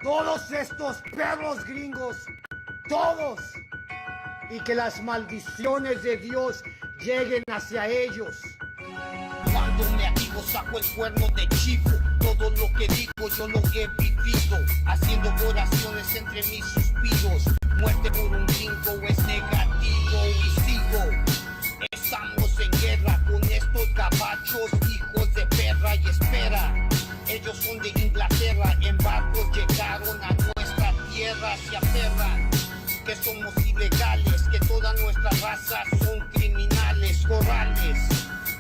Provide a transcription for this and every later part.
todos estos perros gringos, todos, y que las maldiciones de Dios lleguen hacia ellos. Cuando me activo saco el cuerno de chivo. Todo lo que digo yo lo he vivido, haciendo oraciones entre mis suspiros. Muerte por un gringo es negativo y sigo. Estamos en guerra con estos gabachos, hijos de perra, y espera. Ellos son de Inglaterra, en barcos llegaron a nuestra tierra, se aferran que somos ilegales, que toda nuestra raza son criminales. Corrales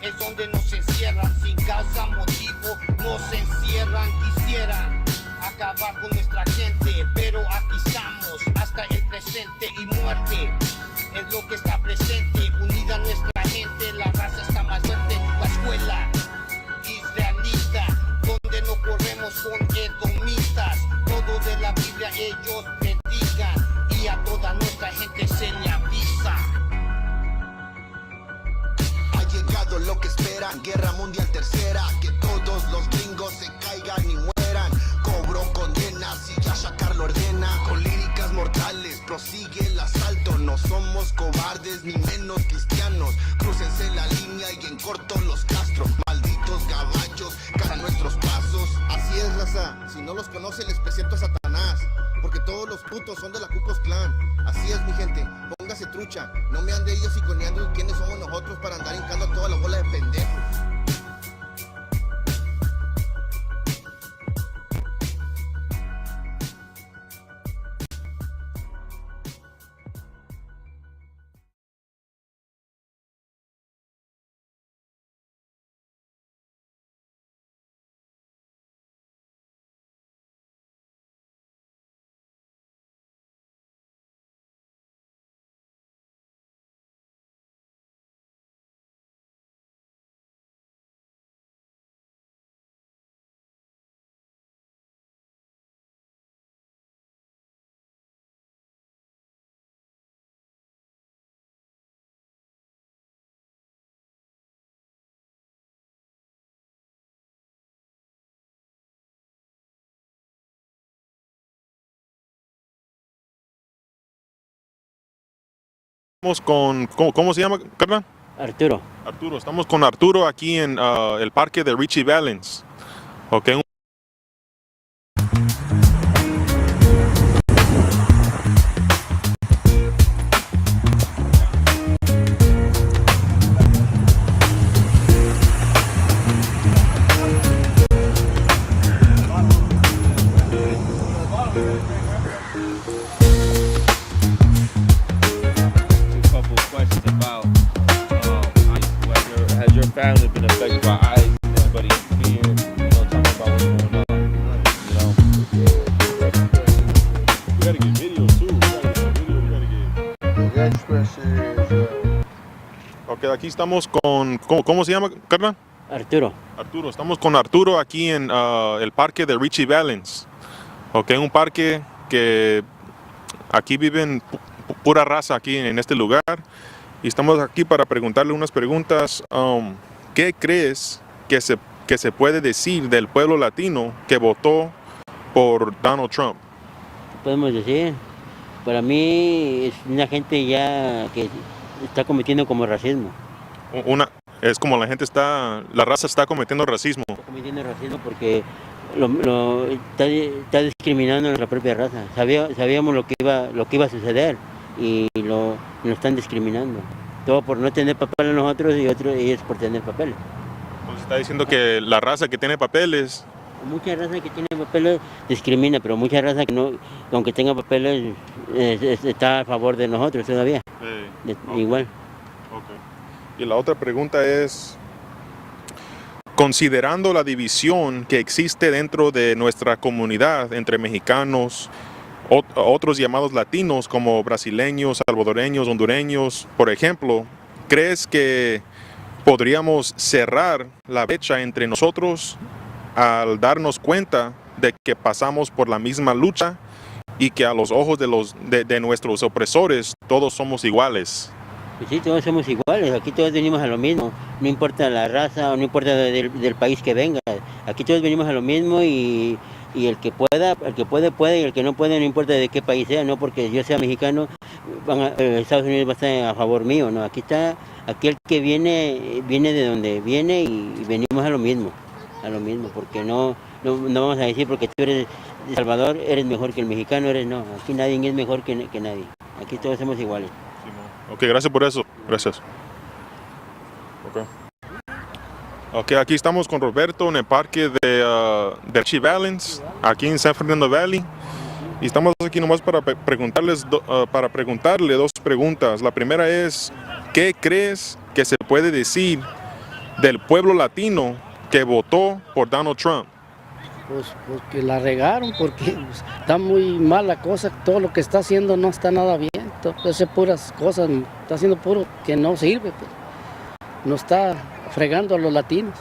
es donde nos encierran, sin causa, motivo, nos encierran. Quisieran acabar con nuestra gente, pero aquí estamos hasta el presente, y muerte es lo que está presente. Unida nuestra gente, la raza está más fuerte. La escuela israelita, donde no corremos con edomitas. Todo de la Biblia ellos predican, y a toda nuestra gente se le avisa. Ha llegado lo que esperan, guerra mundial tercera, que todos los gringos se caigan y mueran. Cobro condenas y ya Shakar lo ordena. Con líricas mortales prosigue el asalto. No somos cobardes ni menos cristianos. Crúcense la línea y en corto los castro. Malditos gaballos, cara a nuestros pasos. Así es, raza, si no los conoce les presento a Satanás, porque todos los putos son de la Ku Klux Klan. Así es, mi gente, póngase trucha. No me ande ellos iconeando quiénes somos nosotros para andar hincando a toda la bola de pendejos. Estamos con, ¿cómo se llama, carnal? Arturo. Arturo, estamos con Arturo aquí en el parque de Richie Valens. Ok, couple of questions about whether has your family been affected by ICE? Everybody here, talking about what's going on. we gotta get video too. We gotta get. Ok, aquí estamos con, ¿cómo se llama, carnal? Arturo. Arturo, estamos con Arturo aquí en el parque de Richie Valens. Ok, un parque que aquí viven pura raza aquí en este lugar. Y estamos aquí para preguntarle unas preguntas. ¿Qué crees que se puede decir del pueblo latino que votó por Donald Trump? Podemos decir, para mí es una gente ya que está cometiendo como racismo. Es como la raza está cometiendo racismo. Está cometiendo racismo porque está discriminando a nuestra propia raza. Sabíamos lo que iba a suceder y lo están discriminando. Todo por no tener papeles nosotros y ellos por tener papeles. Pues está diciendo que la raza que tiene papeles. Mucha raza que tiene papeles discrimina, pero mucha raza que no, aunque tenga papeles, está a favor de nosotros todavía. Okay. Igual. Okay. Y la otra pregunta es, considerando la división que existe dentro de nuestra comunidad entre mexicanos, otros llamados latinos como brasileños, salvadoreños, hondureños, por ejemplo, ¿crees que podríamos cerrar la brecha entre nosotros al darnos cuenta de que pasamos por la misma lucha y que a los ojos de nuestros opresores todos somos iguales? Pues sí, todos somos iguales, aquí todos venimos a lo mismo, no importa la raza o no importa del país que venga, aquí todos venimos a lo mismo y y el que puede, puede, y el que no puede, no importa de qué país sea, no porque yo sea mexicano, Estados Unidos va a estar a favor mío, no, aquí el que viene, viene de donde viene y venimos a lo mismo, porque no vamos a decir porque tú eres de Salvador, eres mejor que el mexicano, no, aquí nadie es mejor que nadie, aquí todos somos iguales. Ok, gracias por eso. Gracias. Ok, aquí estamos con Roberto en el parque de Richie Valens, aquí en San Fernando Valley. Y estamos aquí nomás para preguntarle dos preguntas. La primera es, ¿qué crees que se puede decir del pueblo latino que votó por Donald Trump? Pues que la regaron porque pues, está muy mal la cosa, todo lo que está haciendo no está nada bien, hace puras cosas, está haciendo puro que no sirve, pues. No está fregando a los latinos.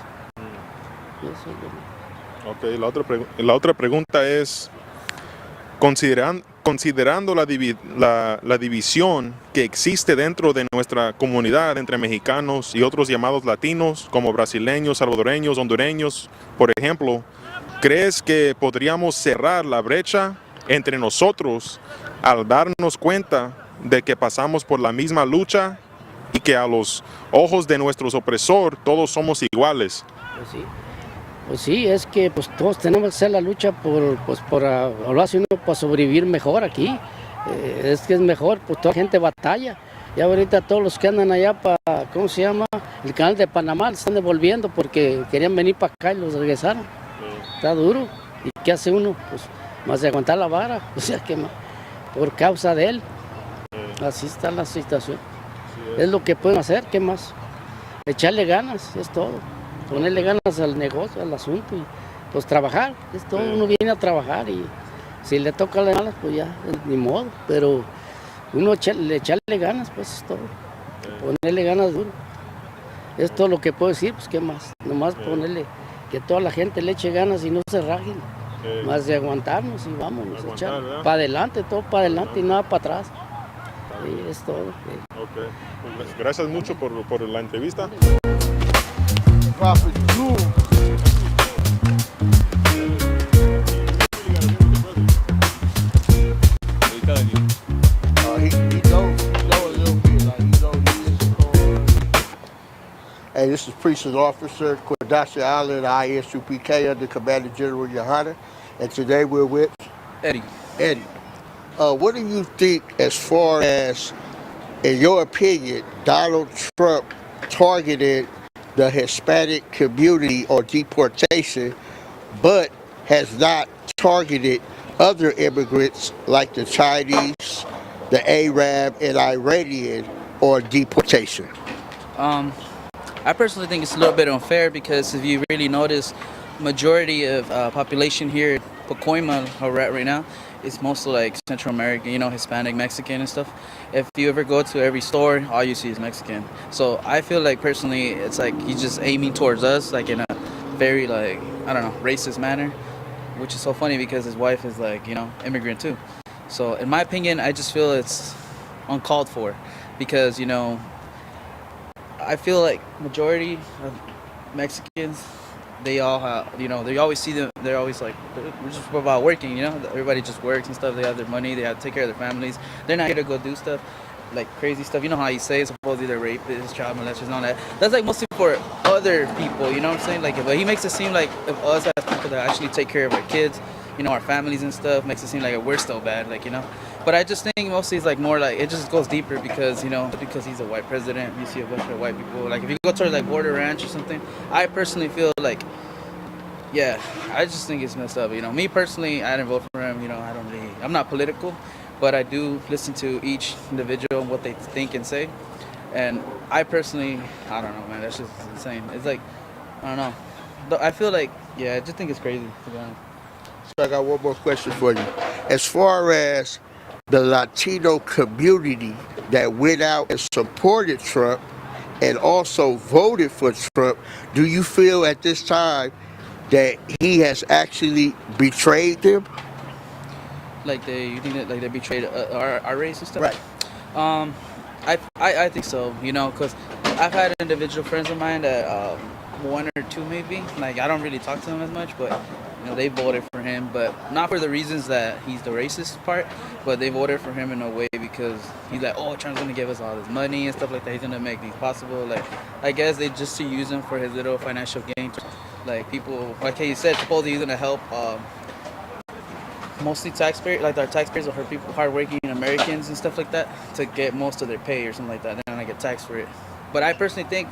Eso es Ok, la otra pregunta es, considerando la división que existe dentro de nuestra comunidad entre mexicanos y otros llamados latinos, como brasileños, salvadoreños, hondureños, por ejemplo, ¿crees que podríamos cerrar la brecha entre nosotros al darnos cuenta de que pasamos por la misma lucha y que a los ojos de nuestros opresores todos somos iguales? Pues sí, es que pues todos tenemos que hacer la lucha ahora sí uno para sobrevivir mejor aquí. Es que es mejor, pues toda la gente batalla. Ya ahorita todos los que andan allá para, ¿cómo se llama? El canal de Panamá, se están devolviendo porque querían venir para acá y los regresaron. Está duro. ¿Y qué hace uno? Pues más de aguantar la vara, o sea que por causa de él. Así está la situación. Es lo que pueden hacer, ¿qué más? Echarle ganas, es todo. Ponerle ganas al negocio, al asunto y pues trabajar, es todo. Uno viene a trabajar y si le toca las malas, pues ya, ni modo. Pero uno echarle ganas, pues es todo. Ponerle ganas duro. Es todo lo que puedo decir, pues qué más. Nomás ponerle que toda la gente le eche ganas y no se rajen. Más de aguantarnos y vámonos, echar para adelante, todo para adelante y nada para atrás. Sí, es todo. Okay. Pues gracias mucho por la entrevista. Prophet Jewel. He knows a little bit. Like, he knows. Hey, this is Priest and Officer Quadacia Allen, ISUPK, under Commander General Yohana, and today we're with Eddie. What do you think, as far as, in your opinion, Donald Trump targeted the Hispanic community or deportation, but has not targeted other immigrants like the Chinese, the Arab, and Iranian or deportation? I personally think it's a little bit unfair because if you really notice, majority of population here in Pacoima, how we're at right now, is mostly like Central American, Hispanic, Mexican and stuff. If you ever go to every store, all you see is Mexican. So I feel like personally, it's like he's just aiming towards us, like in a very racist manner, which is so funny because his wife is like, immigrant too. So in my opinion, I just feel it's uncalled for because, I feel like majority of Mexicans, they all have, they always see them, they're always like, we're just about working, everybody just works and stuff, they have their money, they have to take care of their families, they're not here to go do stuff, like crazy stuff, you know how you say, supposedly they're rapists, child molesters and all that, that's like mostly for other people, you know what I'm saying, like, but he makes it seem like if us as people that actually take care of our kids, our families and stuff, makes it seem like we're still bad, like, but I just think mostly it's like more like, it just goes deeper because, because he's a white president, you see a bunch of white people, like if you go to like Border Ranch or something, I personally feel like, yeah, I just think it's messed up, me personally, I didn't vote for him, I'm not political, but I do listen to each individual, what they think and say, and I personally, I don't know, man, that's just insane, it's like, I don't know, I feel like, yeah, I just think it's crazy, to be honest. So I got one more question for you. As far as the Latino community that went out and supported Trump and also voted for Trump, do you feel at this time that he has actually betrayed them? Like you think that like they betrayed our race and stuff? Right. I think so, because I've had individual friends of mine that one or two maybe. Like I don't really talk to them as much, but they voted for him, but not for the reasons that he's the racist part, but they voted for him in a way because he's like, oh, Trump's gonna give us all this money and stuff like that. He's gonna make things possible. Like I guess they just to use him for his little financial gain. Like people, like he said, supposedly he's gonna help mostly taxpayers, like our taxpayers or people, hardworking Americans and stuff like that, to get most of their pay or something like that. Then I get taxed for it. But I personally think,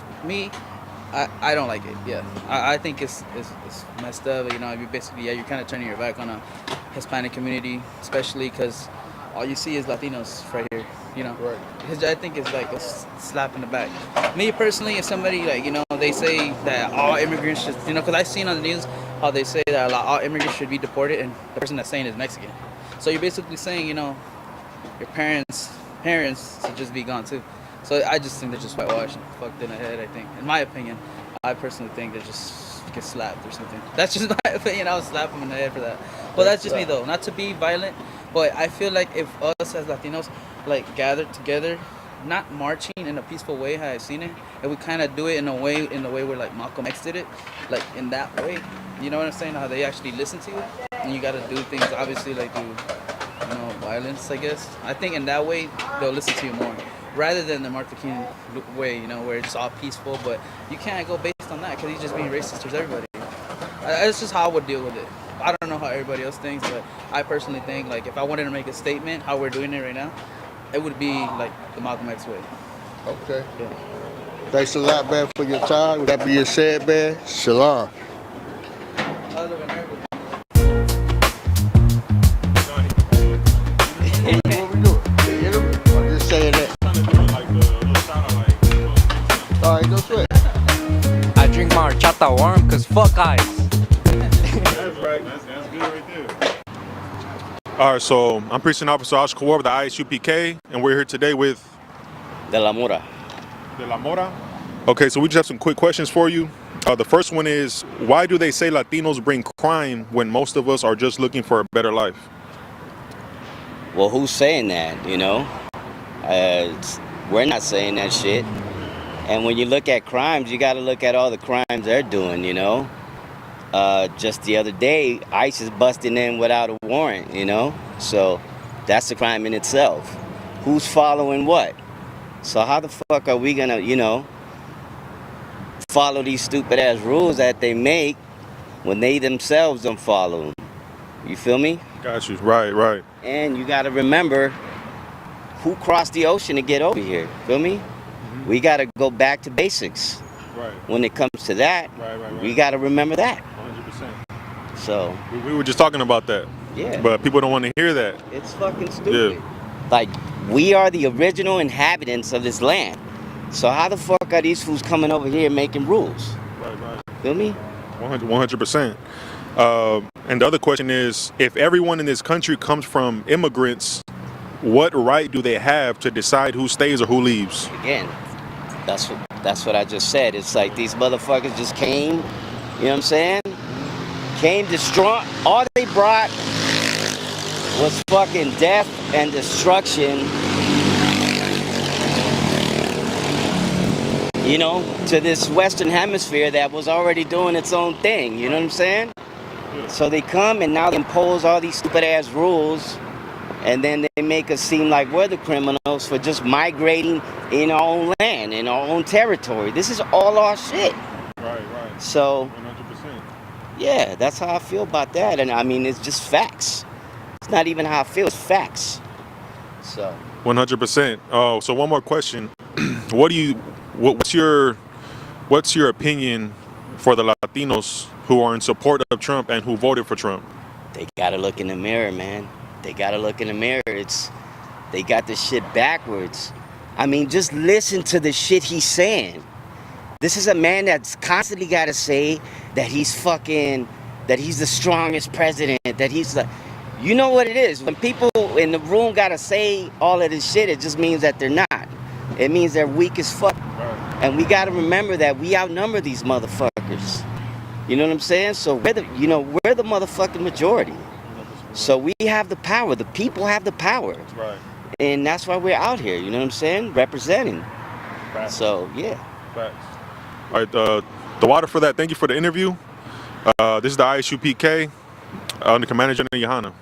I don't like it. Yeah, I think it's messed up. You basically, you're kind of turning your back on a Hispanic community, especially because all you see is Latinos right here. Right. I think it's like a slap in the back. Me personally, if somebody they say that all immigrants should, because I've seen on the news how they say that all immigrants should be deported, and the person that's saying is Mexican. So you're basically saying, your parents should just be gone too. So I just think they're just whitewashed and fucked in the head, I think. In my opinion, I personally think they just get slapped or something. That's just my opinion. I would slap them in the head for that. But that's just me though. Not to be violent, but I feel like if us as Latinos gathered together, not marching in a peaceful way how I've seen it, and we kind of do it in the way where like Malcolm X did it, like in that way. You know what I'm saying? How they actually listen to you, and you got to do things obviously like through violence, I guess. I think in that way they'll listen to you more, rather than the Martin Luther King way, where it's all peaceful. But you can't go based on that because he's just being racist towards everybody. It's just how I would deal with it. I don't know how everybody else thinks, but I personally think like if I wanted to make a statement, how we're doing it right now, it would be like the Malcolm X way. Okay. Yeah. Thanks a lot, man, for your time. With that being said, man, shalom. What we doing? Hit him? Or just saying that? All right, no sweat. I drink my horchata warm because fuck ice. That's right. That's good right there. All right, so I'm Precinct Officer Oscar Ward with the ISUPK, and we're here today with De la Mora. De la Mora. Okay, so we just have some quick questions for you. The first one is, why do they say Latinos bring crime when most of us are just looking for a better life? Well, who's saying that, we're not saying that shit. And when you look at crimes, you got to look at all the crimes they're doing, Just the other day, ICE is busting in without a warrant, So that's a crime in itself. Who's following what? So how the fuck are we gonna, follow these stupid ass rules that they make when they themselves don't follow them? You feel me? Got you. Right. And you gotta remember who crossed the ocean to get over here. Feel me? Mm-hmm. We gotta go back to basics. Right. When it comes to that, right. We gotta remember that. 100%. So we were just talking about that. Yeah. But people don't want to hear that. It's fucking stupid. Yeah. Like, we are the original inhabitants of this land. So how the fuck are these fools coming over here making rules? Right. Feel me? 100%. And the other question is, if everyone in this country comes from immigrants, what right do they have to decide who stays or who leaves? Again, that's what I just said. It's like these motherfuckers just came, you know what I'm saying? Came destroy. All they brought was fucking death and destruction, to this Western Hemisphere that was already doing its own thing, you know what I'm saying? So they come and now they impose all these stupid ass rules, and then they make us seem like we're the criminals for just migrating in our own land, in our own territory. This is all our shit. Right. So, 100%. Yeah, that's how I feel about that. And I mean, it's just facts. It's not even how I feel, it's facts. So 100%. Oh, so one more question. What's your opinion for the Latinos who are in support of Trump and who voted for Trump? They gotta look in the mirror, man. They gotta look in the mirror. They got this shit backwards. I mean, just listen to the shit he's saying. This is a man that's constantly gotta say that he's the strongest president, that he's like, you know what it is? When people in the room gotta say all of this shit, it just means that they're not. It means they're weak as fuck. Right. And we gotta remember that we outnumber these motherfuckers. You know what I'm saying? So we're the motherfucking majority. So we have the power. The people have the power. Right. And that's why we're out here, you know what I'm saying? Representing. Facts. So, yeah. Facts. All right, The water for that. Thank you for the interview. This is the ISU PK under Commander General Yohana.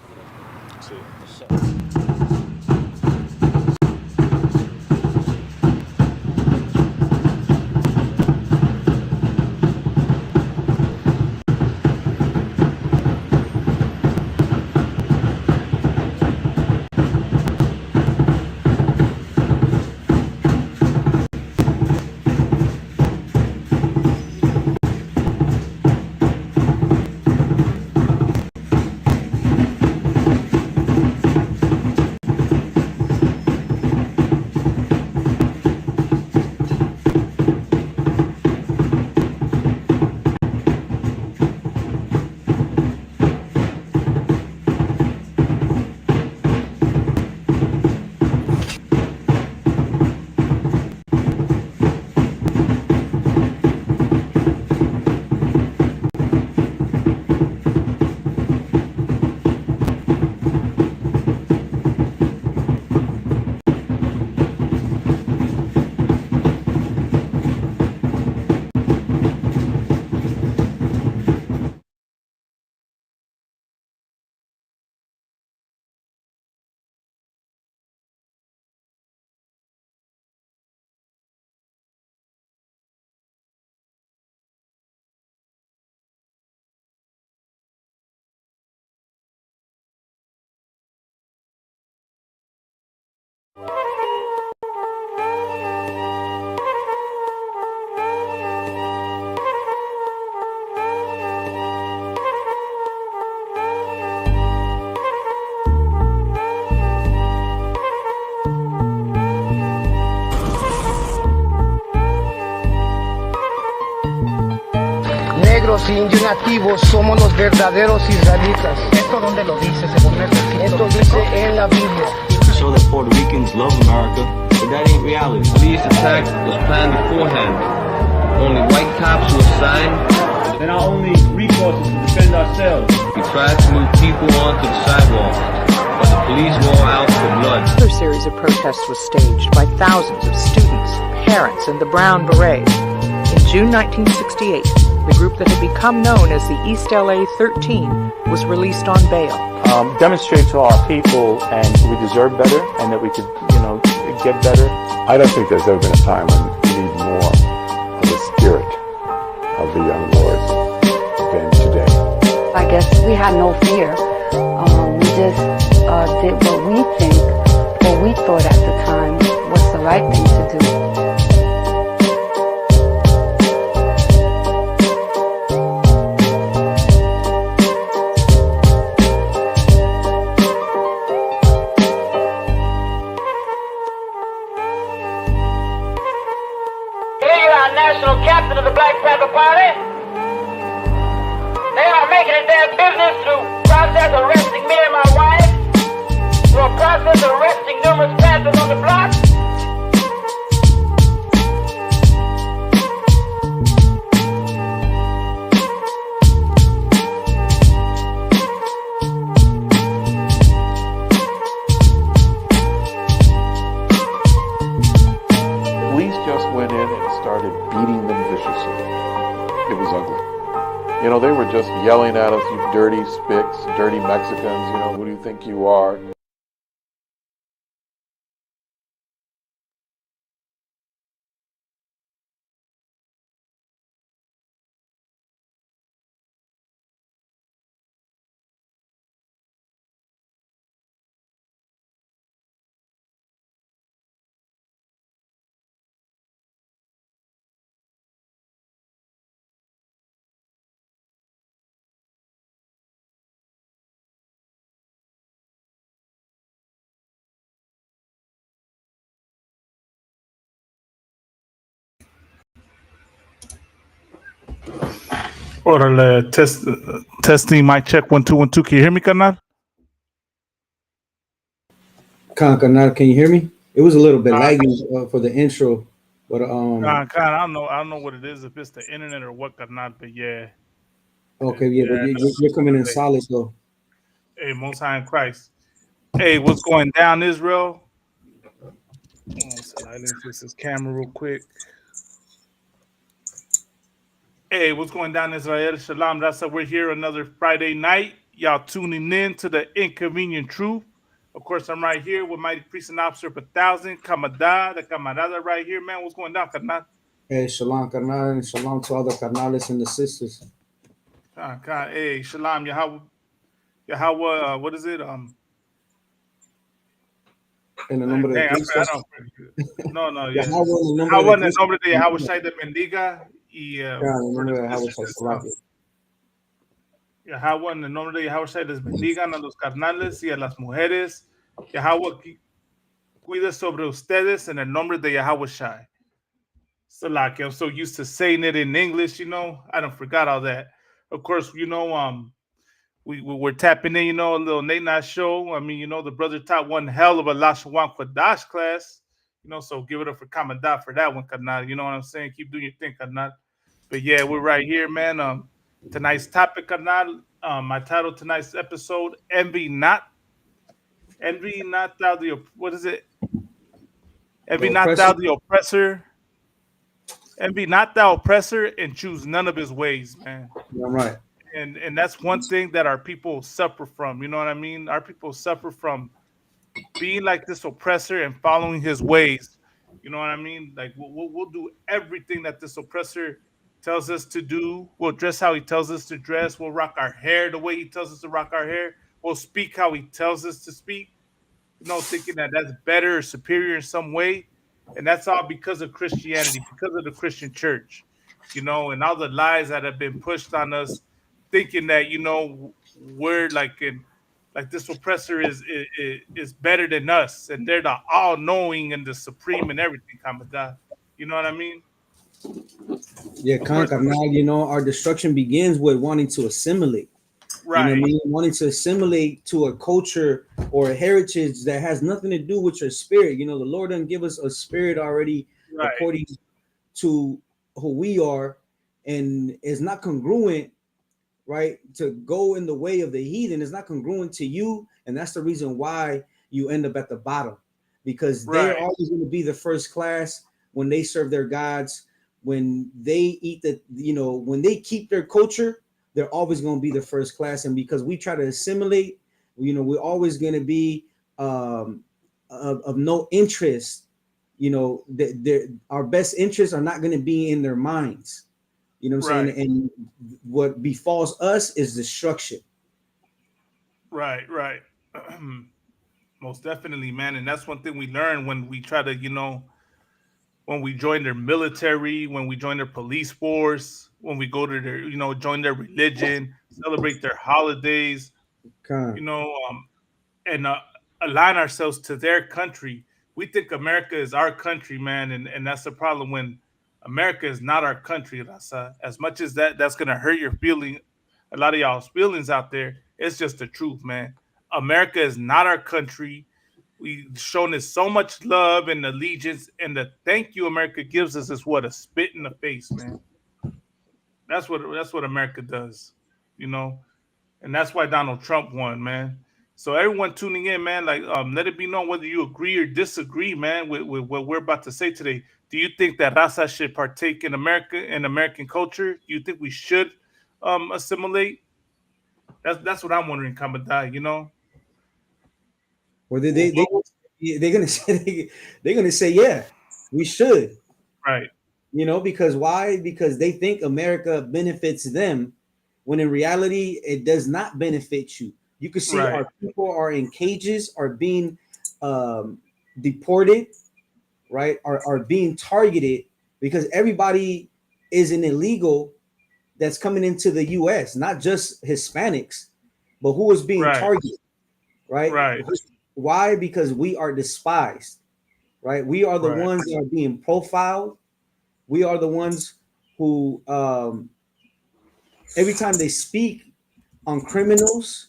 Negros e indios nativos somos los verdaderos israelitas. ¿Esto dónde lo dice? Esto dice en la Biblia. Show that Puerto Ricans love America, but that ain't reality. These attacks was planned beforehand. Only white cops were assigned. Then our only recourse is to defend ourselves. We tried to move people onto the sidewalk, but the police were all out for blood. Another series of protests was staged by thousands of students, parents, and the Brown Berets. In June 1968, the group that had become known as the East LA 13 was released on bail. Demonstrate to our people and we deserve better and that we could, get better. I don't think there's ever been a time when we need more of the spirit of the young lords than today. I guess we had no fear. We just did what we think, what we thought at the time was the right thing to do. National captain of the Black Panther Party. They are making it their business to process arresting me and my wife, through a process of arresting numerous Panthers on the block. Police just went in and started beating them viciously. It was ugly. They were just yelling at us, you dirty spicks, dirty Mexicans, who do you think you are? Órale, testing, mic check, 1 2 1 2. Can you hear me, carnal? Carnal, can you hear me? It was a little bit laggy for the intro, but I don't know what it is, if it's the internet or what, carnal, but yeah. Okay, yeah, but you're coming in solid though. Hey, Most High in Christ. Hey, what's going down, Israel? Silence this camera real quick. Hey, what's going down, Israel? Shalom. That's how we're here another Friday night. Y'all tuning in to the Inconvenient Truth. Of course, I'm right here with Mighty Priest and Officer of 1,000, Kamada, the Camarada right here, man. What's going down, Karnal? Hey, shalom, carnal, and shalom to all the carnales and the sisters. Hey, Shalom, Yahweh, what is it? En el nombre de Dang, Cristo. I don't. No, yeah. Yahweh, en el nombre Yahweh, de en el Cristo. nombre de Yahweh Shai te bendiga. Y En el for nombre the de Yahweh, sisters, Salaki. Yahweh, en el nombre de Yahweh Shai les bendigan a los carnales y a las mujeres. Yahweh cuide sobre ustedes en el nombre de Yahweh Shai. So like I'm so used to saying it in English, I don't forgot all that. Of course, we're tapping in, a little Nate Night show. I mean, the brother taught one hell of a Lashawan Kwadash class, so give it up for Kamadah for that one, Kanat. You know what I'm saying? Keep doing your thing, Kanat. But yeah, we're right here, man. Tonight's topic, Kanat. My title tonight's episode: envy not thou the what is it? The Envy not oppressor. thou the oppressor, envy not thou oppressor, and choose none of his ways, man. I'm right. And that's one thing that our people suffer from. You know what I mean? Our people suffer from being like this oppressor and following his ways. You know what I mean? Like we'll do everything that this oppressor tells us to do. We'll dress how he tells us to dress. We'll rock our hair the way he tells us to rock our hair. We'll speak how he tells us to speak. Thinking that that's better or superior in some way. And that's all because of Christianity, because of the Christian church, and all the lies that have been pushed on us, thinking that, we're like this oppressor is better than us, and they're the all knowing and the supreme and everything, Kamada. You know what I mean? Yeah, Of course, carnal, our destruction begins with wanting to assimilate. You know what I right, mean? Wanting to assimilate to a culture or a heritage that has nothing to do with your spirit. The Lord doesn't give us a spirit already right, according to who we are, and is not congruent, right? To go in the way of the heathen is not congruent to you, and that's the reason why you end up at the bottom, because they're right, always going to be the first class when they serve their gods, when they eat when they keep their culture, they're always going to be the first class. And because we try to assimilate, we're always going to be of no interest. Our best interests are not going to be in their minds. You know what I'm right. saying? And what befalls us is destruction. Right. Most definitely, man. And that's one thing we learn when we try to, when we join their military, when we join their police force, when we go to their, join their religion, celebrate their holidays, you Con. know, and align ourselves to their country. We think America is our country, man, and that's the problem when America is not our country. Rasa. As much as that's gonna hurt your feeling, a lot of y'all's feelings out there. It's just the truth, man. America is not our country. We've shown it so much love and allegiance, and the thank you America gives us is what a spit in the face, man. That's what America does, you know and that's why Donald Trump won, man. So everyone tuning in, man, like let it be known whether you agree or disagree, man, with what we're about to say today. Do you think that Raza should partake in America and American culture? Do you think we should assimilate? That's what I'm wondering, Kamadai. Or they Well, they they they're gonna say they're gonna say, yeah, we should. right, Because why? Because they think America benefits them, when in reality it does not benefit you. You can see right, our people are in cages, are being deported, right? Are being targeted because everybody is an illegal that's coming into the US, not just Hispanics, but who is being right, targeted, right? right, Why? Because we are despised, right? We are the right, ones that are being profiled. We are the ones who, every time they speak on criminals,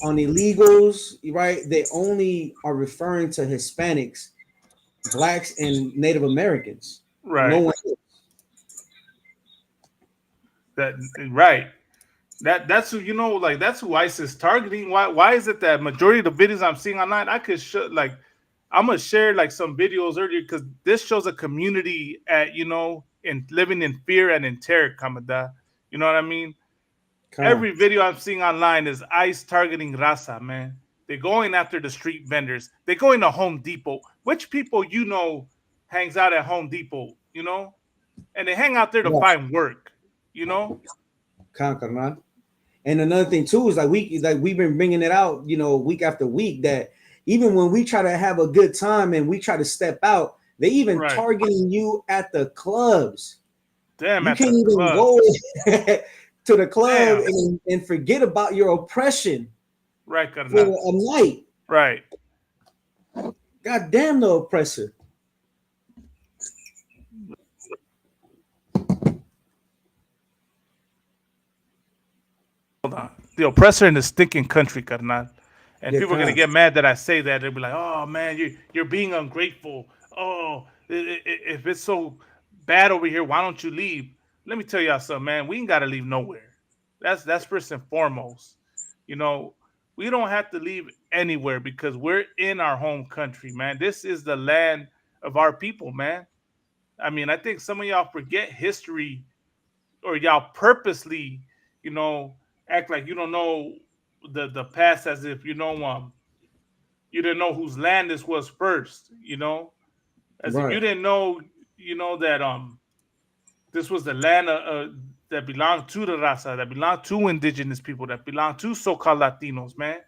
on illegals, right, they only are referring to Hispanics, blacks, and Native Americans. No right. one else. That right. That's who like that's who ISIS is targeting. Why is it that majority of the videos I'm seeing online, I could show I'm gonna share like some videos earlier because this shows a community at living in fear and in terror, Kamada. You know what I mean? Con. Every video I'm seeing online is ICE targeting Raza, man. They're going after the street vendors. They're going to Home Depot. Which people you know hangs out at Home Depot, you know? And they hang out there to Yes. find work, you know? Con, carnal. And another thing too is we've been bringing it out, you know, week after week, that even when we try to have a good time and we try to step out, they even targeting you at the clubs. Damn, you at can't the even club. go to the club and forget about your oppression Right, for carnal. a night. Right. God damn the oppressor. Hold on. The oppressor in the stinking country, carnal. And Yeah, people are gonna con. get mad that I say that. They'll be like, "Oh man, you're being ungrateful. Oh, if it's so bad over here, why don't you leave?" Let me tell y'all something, man. We ain't gotta leave nowhere. That's first and foremost. You know, we don't have to leave anywhere because we're in our home country, man. This is the land of our people, man. I mean, I think some of y'all forget history, or y'all purposely, you know, act like you don't know the past, as if you didn't know whose land this was first, you know, as if you Right. didn't know, you know, that this was the land that belonged to the raza, that belonged to indigenous people, that belonged to so-called Latinos, man.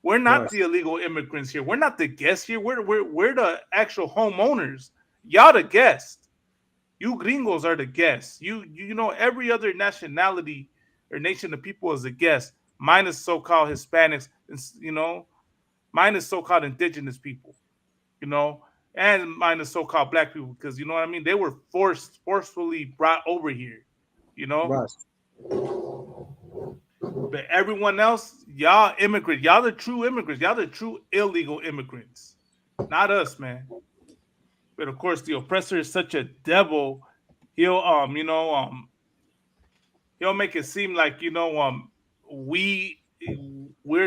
We're not Right. the illegal immigrants here. We're not the guests here. We're the actual homeowners. Y'all the guests. You gringos are the guests. You know, every other nationality or nation of people is a guest, minus so-called Hispanics, you know, minus so-called indigenous people, you know, and minus so-called black people, because you know what I mean? They were forcefully brought over here, you know. Right. But everyone else, y'all immigrant, y'all the true immigrants, y'all the true illegal immigrants, not us, man. But of course, the oppressor is such a devil. He'll he'll make it seem like, you know, we're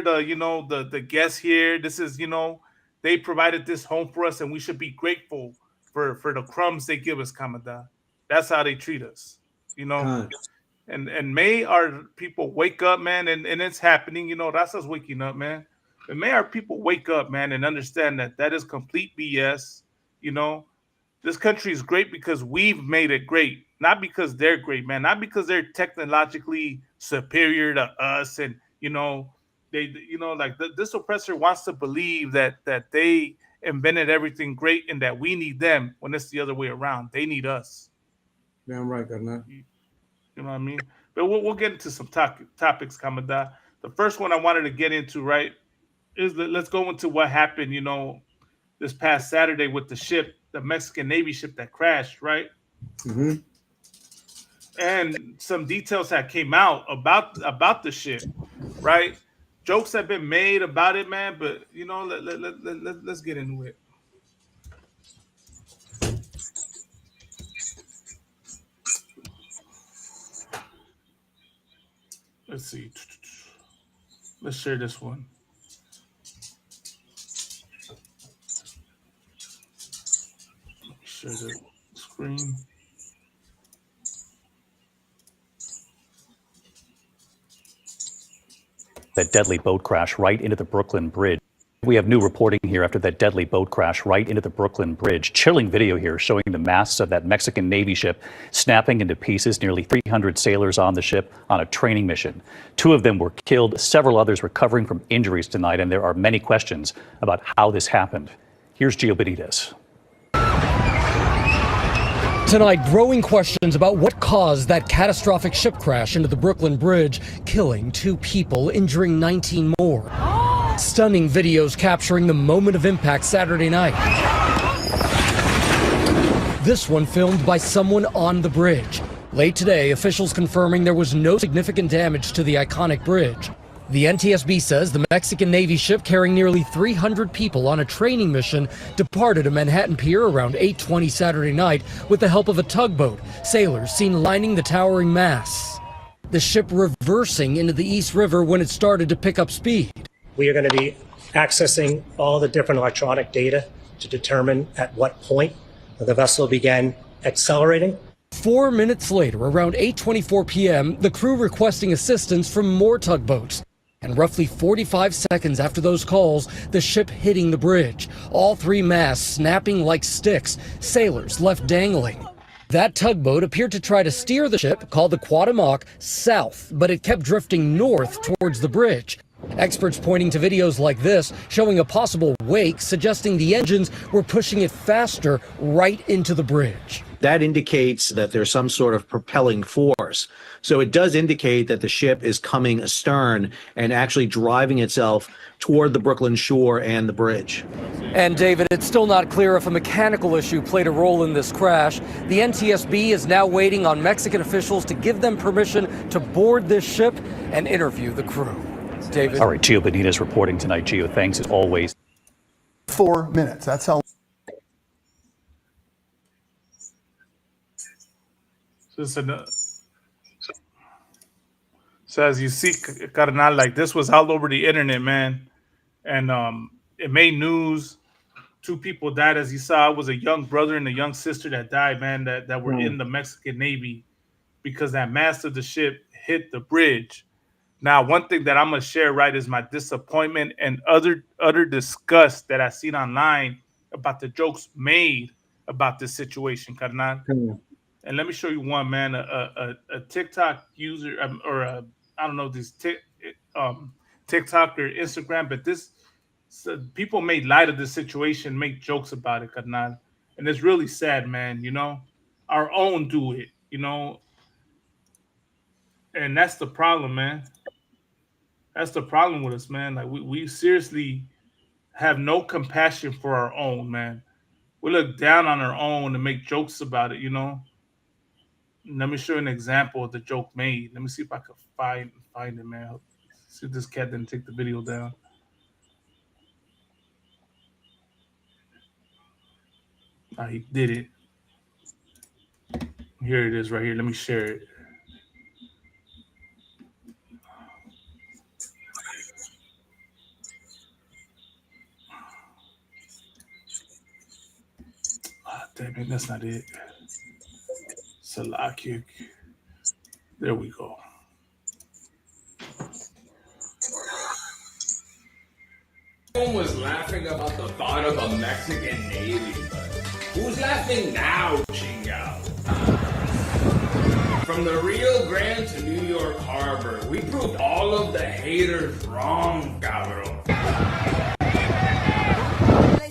the, you know, the guests here. This is, you know, they provided this home for us, and we should be grateful for the crumbs they give us, Kamada. That's how they treat us, you know. Con. And may our people wake up, man, and it's happening, you know. That's us waking up, man. But may our people wake up, man, and understand that that is complete BS, you know. This country is great because we've made it great, not because they're great, man. Not because they're technologically superior to us, and you know, you know, like this oppressor wants to believe that they invented everything great and that we need them, when it's the other way around. They need us. Damn right, carnal. You know what I mean? But we'll get into some topics, Kamada. The first one I wanted to get into, right, is let's go into what happened, you know, this past Saturday with the ship, the Mexican Navy ship that crashed, right? Mm-hmm. And some details that came out about the ship, right? Jokes have been made about it, man, but you know, let's get into it. Let's see. Let's share this one. Share the screen. That deadly boat crash right into the Brooklyn Bridge. We have new reporting here after that deadly boat crash right into the Brooklyn Bridge. Chilling video here showing the masts of that Mexican Navy ship snapping into pieces. Nearly 300 sailors on the ship on a training mission. 2 of them were killed, several others recovering from injuries tonight, and there are many questions about how this happened. Here's Gio Benitez. Tonight, growing questions about what caused that catastrophic ship crash into the Brooklyn Bridge, killing 2 people, injuring 19 more. Stunning videos capturing the moment of impact Saturday night. This one filmed by someone on the bridge. Late today, officials confirming there was no significant damage to the iconic bridge. The NTSB says the Mexican Navy ship carrying nearly 300 people on a training mission departed a Manhattan pier around 8:20 Saturday night with the help of a tugboat. Sailors seen lining the towering masts. The ship reversing into the East River when it started to pick up speed. We are going to be accessing all the different electronic data to determine at what point the vessel began accelerating. 4 minutes later, around 8:24 p.m., the crew requesting assistance from more tugboats. And roughly 45 seconds after those calls, the ship hitting the bridge. All three masts snapping like sticks, sailors left dangling. That tugboat appeared to try to steer the ship, called the Quadamok, south, but it kept drifting north towards the bridge. Experts pointing to videos like this, showing a possible wake, suggesting the engines were pushing it faster right into the bridge. That indicates that there's some sort of propelling force. So it does indicate that the ship is coming astern and actually driving itself toward the Brooklyn shore and the bridge. And David, it's still not clear if a mechanical issue played a role in this crash. The NTSB is now waiting on Mexican officials to give them permission to board this ship and interview the crew. David. All right, Gio Benitez reporting tonight. Gio, thanks as always. 4 minutes. That's how. So as you see, Carnal, like this was all over the internet, man, and it made news. 2 people died, as you saw. It was a young brother and a young sister that died, man, that were in the Mexican Navy because that mast of the ship hit the bridge. Now, one thing that I'm gonna share, right, is my disappointment and utter disgust that I seen online about the jokes made about this situation, Carnal. And let me show you one, man. A TikTok user or I don't know this TikTok or Instagram, but this people made light of this situation, make jokes about it, Carnal. And it's really sad, man. You know, our own do it, you know, and that's the problem, man. That's the problem with us, man. Like we seriously have no compassion for our own, man. We look down on our own and make jokes about it, you know. Let me show you an example of the joke made. Let me see if I can find it, man. See if this cat didn't take the video down. He did it. Here it is right here. Let me share it. Damn it, that's not it. Salakic. There we go. Everyone was laughing about the thought of a Mexican Navy, but who's laughing now, Chingo? From the Rio Grande to New York Harbor, we proved all of the haters wrong, cabrón.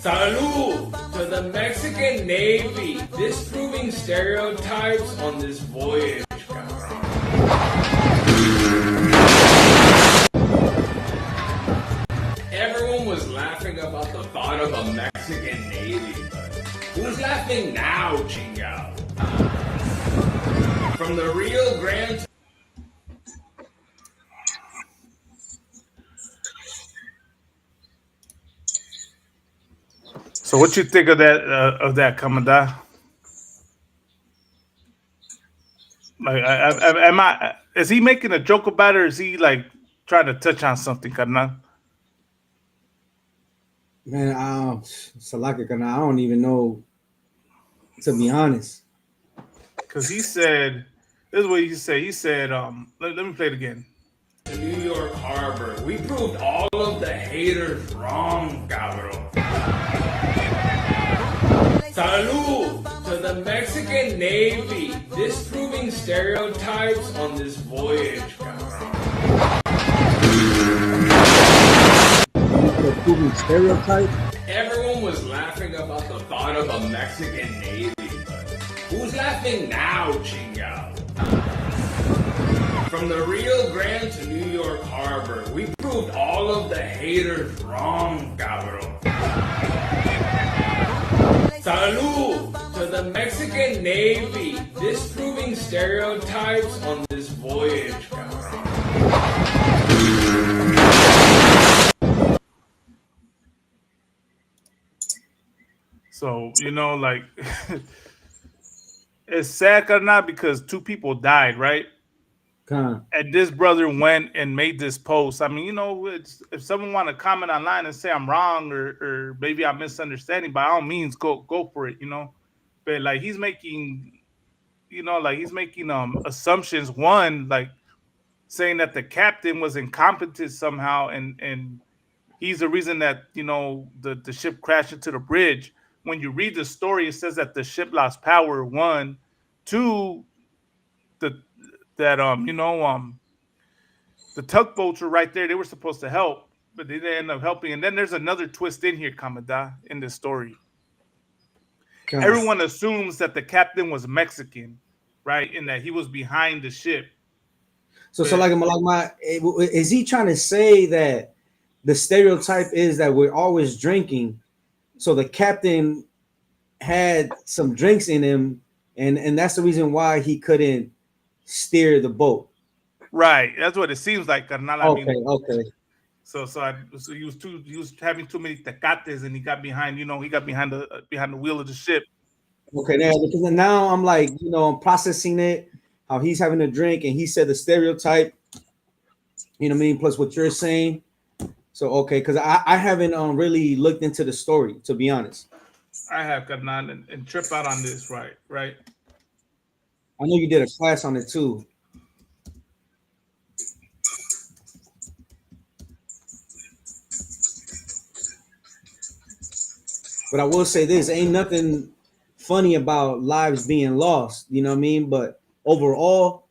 Salud to the Mexican Navy, disproving stereotypes on this voyage, cabrón. Everyone was laughing about the thought of a Mexican Navy, but who's laughing now, Chingo? From the Rio Grande. So what you think of that, Kamada? Like, is he making a joke about it, or is he like trying to touch on something, Carnal? Man, I don't even know, to be honest. Because he said, this is what he said. He said, let me play it again. New York Harbor, we proved all of the haters wrong, cabrón. Salud to the Mexican Navy, disproving stereotypes on this voyage, cabrón. Disproving stereotypes? Everyone was laughing about the thought of a Mexican Navy, but who's laughing now, Chingo? From the Rio Grande to New York Harbor, we proved all of the haters wrong, cabrón. Salud to the Mexican Navy, disproving stereotypes on this voyage, cabrón. So, you know, like, it's sad or not because 2 people died, right? And this brother went and made this post. I mean, you know, if someone want to comment online and say I'm wrong or maybe I'm misunderstanding, by all means, go for it, you know. But like he's like he's making assumptions. One, like saying that the captain was incompetent somehow, and he's the reason that the ship crashed into the bridge. When you read the story, it says that the ship lost power. One, two, the that the tugboats were right there. They were supposed to help, but they didn't end up helping. And then there's another twist in here, Kamada, in this story. God. Everyone assumes that the captain was Mexican, right? And that he was behind the ship. So is he trying to say that the stereotype is that we're always drinking? So the captain had some drinks in him, and that's the reason why he couldn't steer the boat. Right, that's what it seems like, carnal. Okay. So he was having too many tecates, and he got behind. He got behind the wheel of the ship. Okay, because now I'm like, I'm processing it, how he's having a drink, and he said the stereotype. You know what I mean? Plus what you're saying. So okay, because I haven't really looked into the story, to be honest. I have, carnal, and trip out on this, right? I know you did a class on it too. But I will say this, ain't nothing funny about lives being lost, you know what I mean? But overall,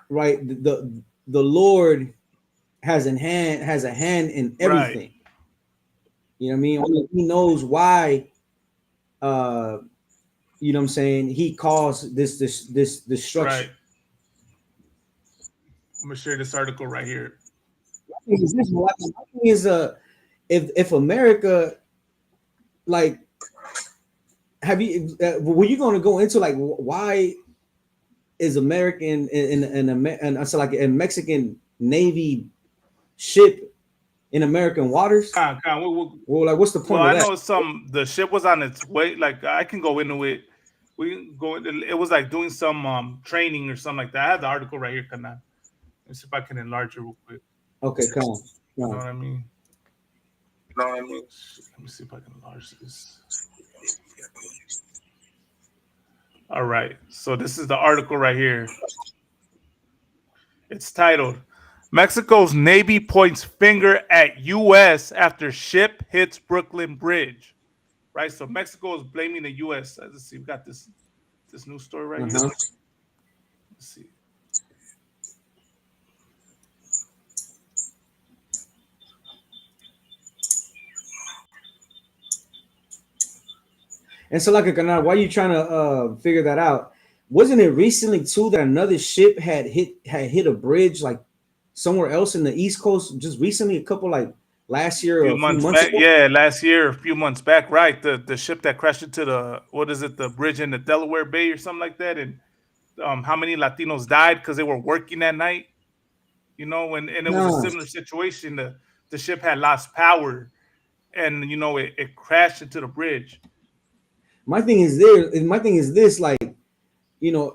right, the Lord has a hand in everything. Right. You know what I mean? Only he knows why you know what I'm saying, he caused this destruction. Right. I'm gonna share this article right here. My thing is if America, like, have you were you going to go into like why is American and so like a Mexican Navy ship in American waters? Well, like, what's the point of that? I know the ship was on its way. Like, I can go into it. We can go. It was like doing some training or something like that. I have the article right here, Kanan. Let me see if I can enlarge it real quick. Okay, come on. You know what I mean? Let me see if I can enlarge this. All right. So this is the article right here. It's titled, Mexico's Navy points finger at U.S. after ship hits Brooklyn Bridge. Right? So Mexico is blaming the U.S. Let's see. We got this news story right here. Let's see. And so, like, why are you trying to figure that out? Wasn't it recently too that another ship had hit a bridge like somewhere else in the East Coast just recently? A couple, like last year or a few months back ago? Yeah, last year, a few months back, right? The ship that crashed into the bridge in the Delaware Bay or something like that, and how many Latinos died because they were working that night? And it was a similar situation. The ship had lost power, and it crashed into the bridge. My thing is this, like, even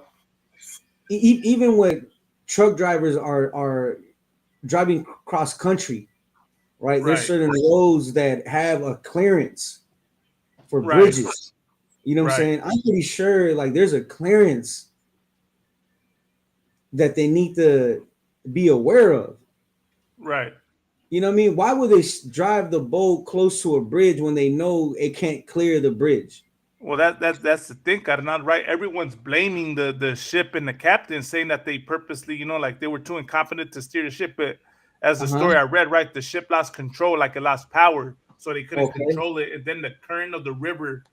when truck drivers are driving cross country, right? There's certain roads that have a clearance for bridges. You know what I'm saying? I'm pretty sure like there's a clearance that they need to be aware of. Right. You know what I mean? Why would they drive the boat close to a bridge when they know it can't clear the bridge? Well, that's the thing, Carnal, right? Everyone's blaming the ship and the captain, saying that they purposely, like they were too incompetent to steer the ship. But as the story I read, right, the ship lost control, like it lost power, so they couldn't control it. And then the current of the river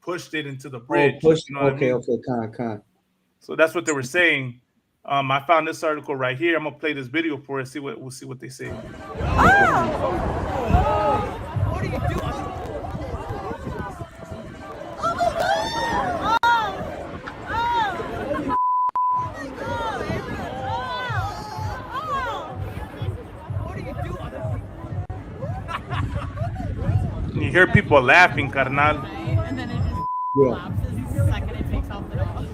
pushed it into the bridge. Okay, con. So that's what they were saying. I found this article right here. I'm gonna play this video for it. We'll see what they say. What are you doing? You hear people laughing, carnal. And then it just collapses the second it takes off the dog.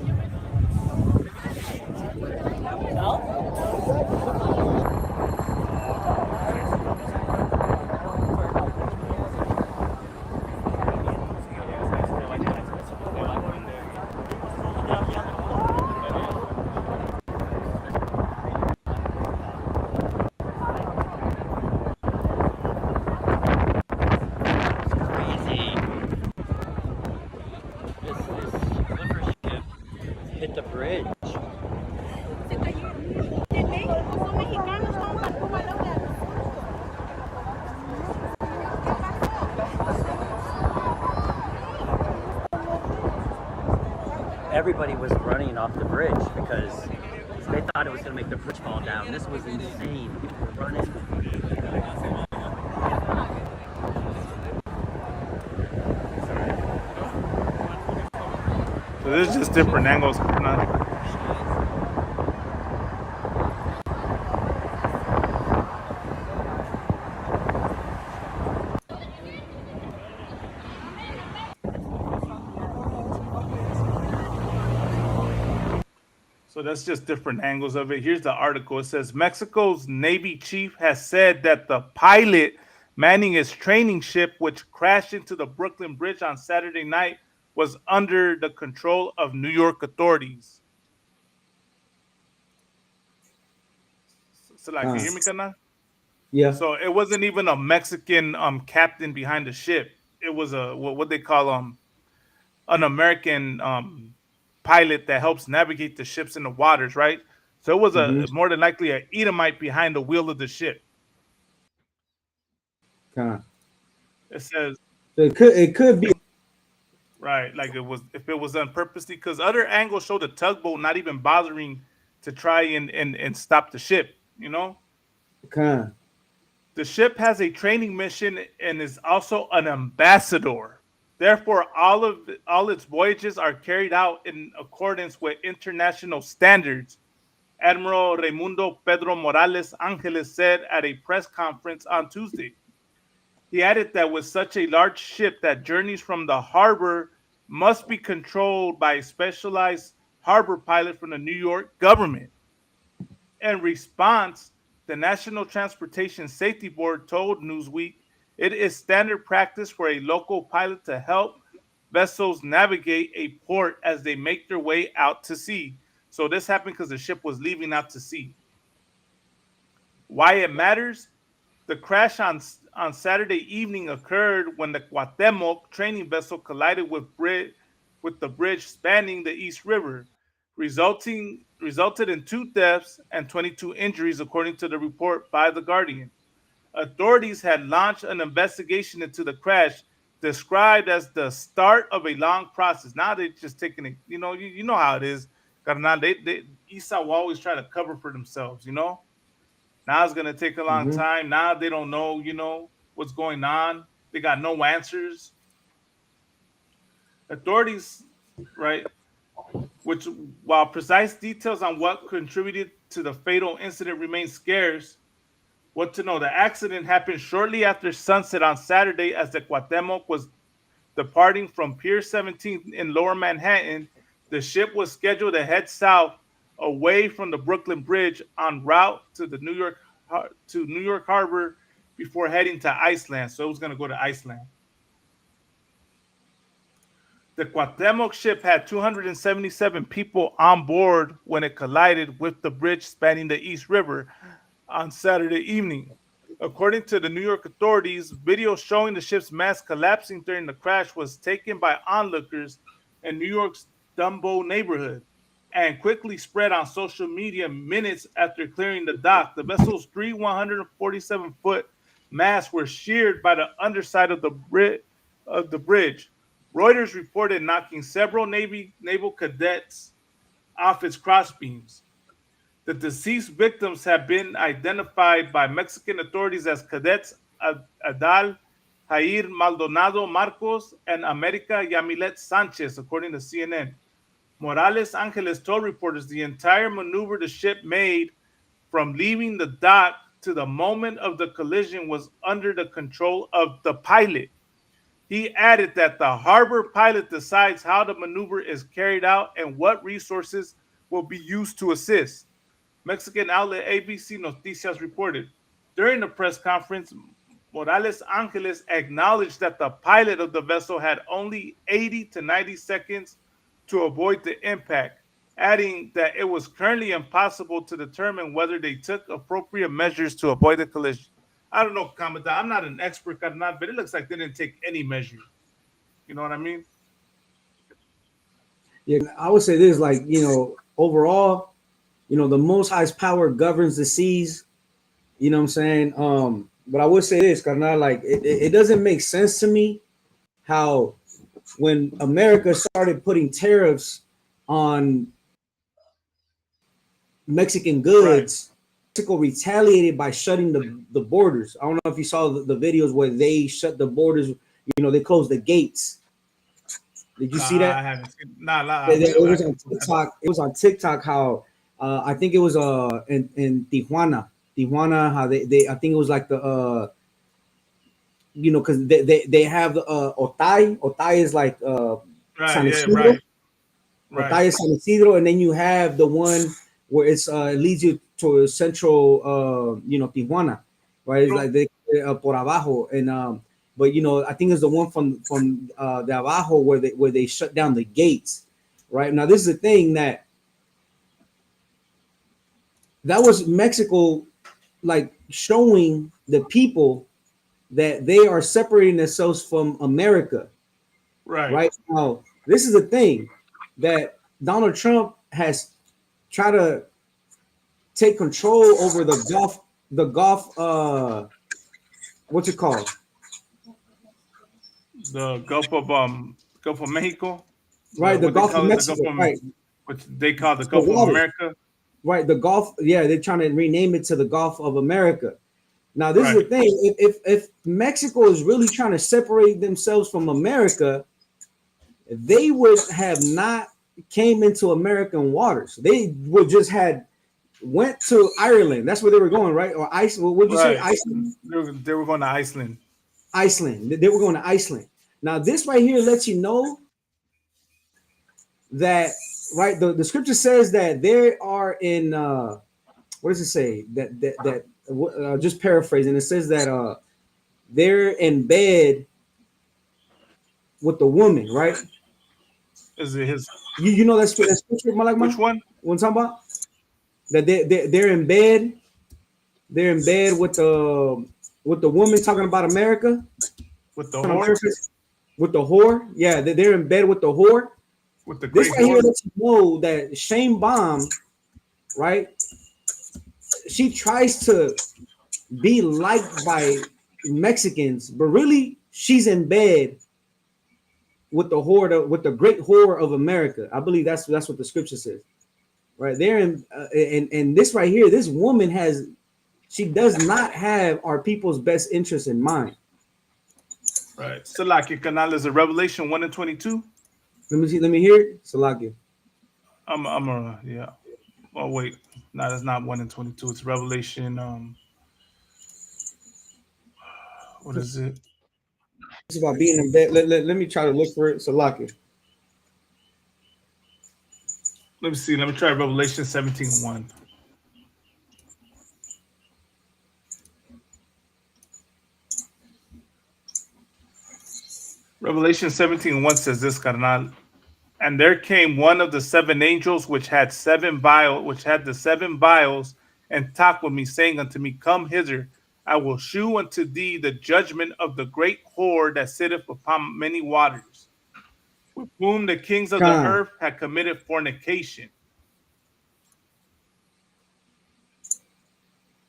everybody was running off the bridge because they thought it was going to make the bridge fall down. This was insane. People were running. So there's just different angles. So that's just different angles of it. Here's the article. It says Mexico's Navy chief has said that the pilot manning his training ship, which crashed into the Brooklyn Bridge on Saturday night, was under the control of New York authorities. So, like, can you hear me, Kana? Yeah. So it wasn't even a Mexican captain behind the ship. It was a what they call an American pilot that helps navigate the ships in the waters, right? So it was a more than likely an Edomite behind the wheel of the ship. It says So it could be right, like it was if it was done purposely, because other angles show the tugboat not even bothering to try and stop the ship, you know? The ship has a training mission and is also an ambassador. Therefore, all its voyages are carried out in accordance with international standards, Admiral Raimundo Pedro Morales Angeles said at a press conference on Tuesday. He added that with such a large ship that journeys from the harbor must be controlled by a specialized harbor pilot from the New York government. In response, the National Transportation Safety Board told Newsweek it is standard practice for a local pilot to help vessels navigate a port as they make their way out to sea. So this happened because the ship was leaving out to sea. Why it matters? The crash on Saturday evening occurred when the Cuauhtemoc training vessel collided with the bridge spanning the East River, resulted in 2 deaths and 22 injuries, according to the report by The Guardian. Authorities had launched an investigation into the crash, described as the start of a long process. Now they're just taking it, you know how it is. Carnal, Isa will always try to cover for themselves, you know? Now it's gonna take a long time. Now they don't know, what's going on. They got no answers. Authorities, right, which while precise details on what contributed to the fatal incident remain scarce, what to know? The accident happened shortly after sunset on Saturday as the Cuauhtemoc was departing from Pier 17 in Lower Manhattan. The ship was scheduled to head south away from the Brooklyn Bridge en route to the New York Harbor before heading to Iceland. So it was going to go to Iceland. The Cuauhtemoc ship had 277 people on board when it collided with the bridge spanning the East River on Saturday evening. According to the New York authorities, video showing the ship's mast collapsing during the crash was taken by onlookers in New York's Dumbo neighborhood and quickly spread on social media minutes after clearing the dock. The vessel's 3 147-foot masts were sheared by the underside of the bridge. Reuters reported knocking several naval cadets off its crossbeams. The deceased victims have been identified by Mexican authorities as cadets Adal Jair Maldonado Marcos and America Yamilet Sanchez, according to CNN. Morales Angeles told reporters the entire maneuver the ship made from leaving the dock to the moment of the collision was under the control of the pilot. He added that the harbor pilot decides how the maneuver is carried out and what resources will be used to assist. Mexican outlet ABC Noticias reported. During the press conference, Morales Angeles acknowledged that the pilot of the vessel had only 80 to 90 seconds to avoid the impact, adding that it was currently impossible to determine whether they took appropriate measures to avoid the collision. I don't know, Commandant. I'm not an expert, but it looks like they didn't take any measure. You know what I mean? Yeah, I would say this, like, overall, the Most High's power governs the seas. You know what I'm saying? But I would say this, carnal, like, it doesn't make sense to me how when America started putting tariffs on Mexican goods, Mexico retaliated by shutting the borders. I don't know if you saw the videos where they shut the borders. You know, they closed the gates. Did you see that? I haven't seen. Nah, It was on TikTok. It was on TikTok how I think it was in Tijuana how they I think it was like the you know, because they have Otay is like San Isidro. Otay is San Isidro, and then you have the one where it's it leads you to central you know, Tijuana, right? It's like they por abajo, and but you know, I think it's the one from the abajo where they shut down the gates. Right now, this is the thing that was Mexico, like showing the people that they are separating themselves from America. Right now, this is the thing that Donald Trump has tried to take control over the Gulf. What's it called? The Gulf of Mexico. Right, the Gulf of Mexico. Right, which they call the Gulf of America. Right, the Gulf. Yeah, they're trying to rename it to the Gulf of America. Now, this is the thing. If Mexico is really trying to separate themselves from America, they would have not came into American waters. They would just went to Ireland. That's where they were going, right? Or Iceland. What would you say? Iceland. They were going to Iceland. Iceland. They were going to Iceland. Now, this right here lets you know that, right? The scripture says that they are in. What does it say? That just paraphrasing. It says that they're in bed with the woman, right? Is it his? You know that scripture, Which one? What I'm talking about? That they're in bed. They're in bed with the woman talking about America. With the whore. With the whore. Yeah, they're in bed with the whore. With the great this right here lets you know that Shane Baum, right? She tries to be liked by Mexicans, but really she's in bed with the whore, with the great whore of America. I believe that's what the scripture says, right there. And this right here, this woman she does not have our people's best interests in mind. Right. Salaki Canal is a Revelation 1:22. Let me hear it. Salaki. Yeah. Oh wait, no, that's not 1:22. It's Revelation. What is it? It's about being in bed. Let me try to look for it. Salaki. Let me see. Let me try Revelation 17:1. Revelation 17:1 says this, Carnal. And there came one of the seven angels which had the seven vials, and talked with me, saying unto me, Come hither, I will shew unto thee the judgment of the great whore that sitteth upon many waters, with whom the kings of the earth had committed fornication.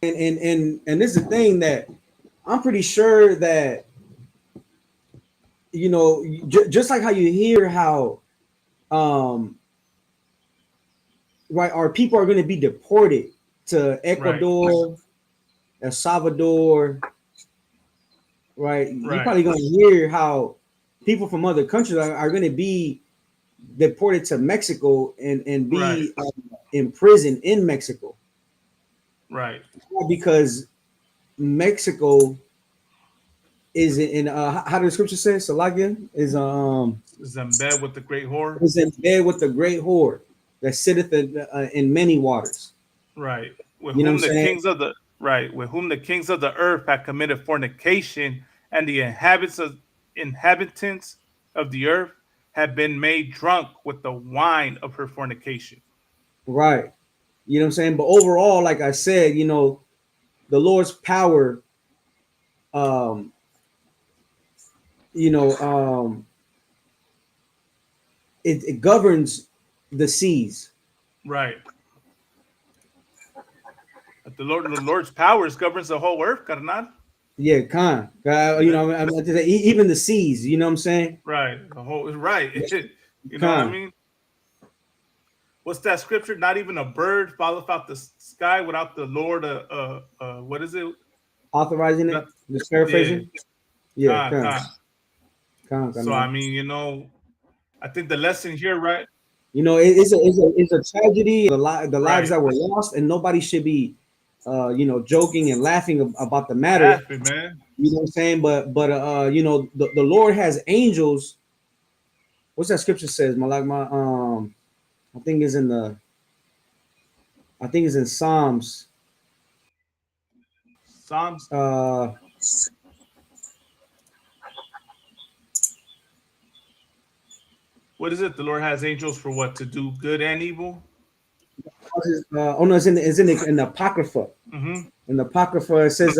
And this is the thing that I'm pretty sure that, you know, just like how you hear how right, our people are going to be deported to Ecuador, El Salvador, right? You're probably going to hear how people from other countries are going to be deported to Mexico and be imprisoned in Mexico. Right. Because Mexico is in how does the scripture say? Salagia is in bed with the great whore. Is in bed with the great whore that sitteth in many waters. Right. With whom the kings of the earth have committed fornication, and the inhabitants of the earth have been made drunk with the wine of her fornication. Right. You know what I'm saying? But overall, like I said, you know, the Lord's power, it governs the seas. Right. But the Lord's powers governs the whole earth, carnal. Yeah, you know, I'm even the seas. You know what I'm saying? Right. The whole right. You know what I mean? what's that scripture? Not even a bird falleth out the sky without the Lord. What is it? Authorizing it. Just paraphrasing. Yeah. So I mean, you know, I think the lesson here, right? You know, it's a tragedy. The lives Right. that were lost, and nobody should be, you know, joking and laughing about the matter. Laughing, man. You know what I'm saying? But you know, the Lord has angels. What's that scripture says? I think it's in Psalms. Psalms. What is it? The Lord has angels for what? To do good and evil? Oh no, it's in the Apocrypha. Mm-hmm. In the Apocrypha, it says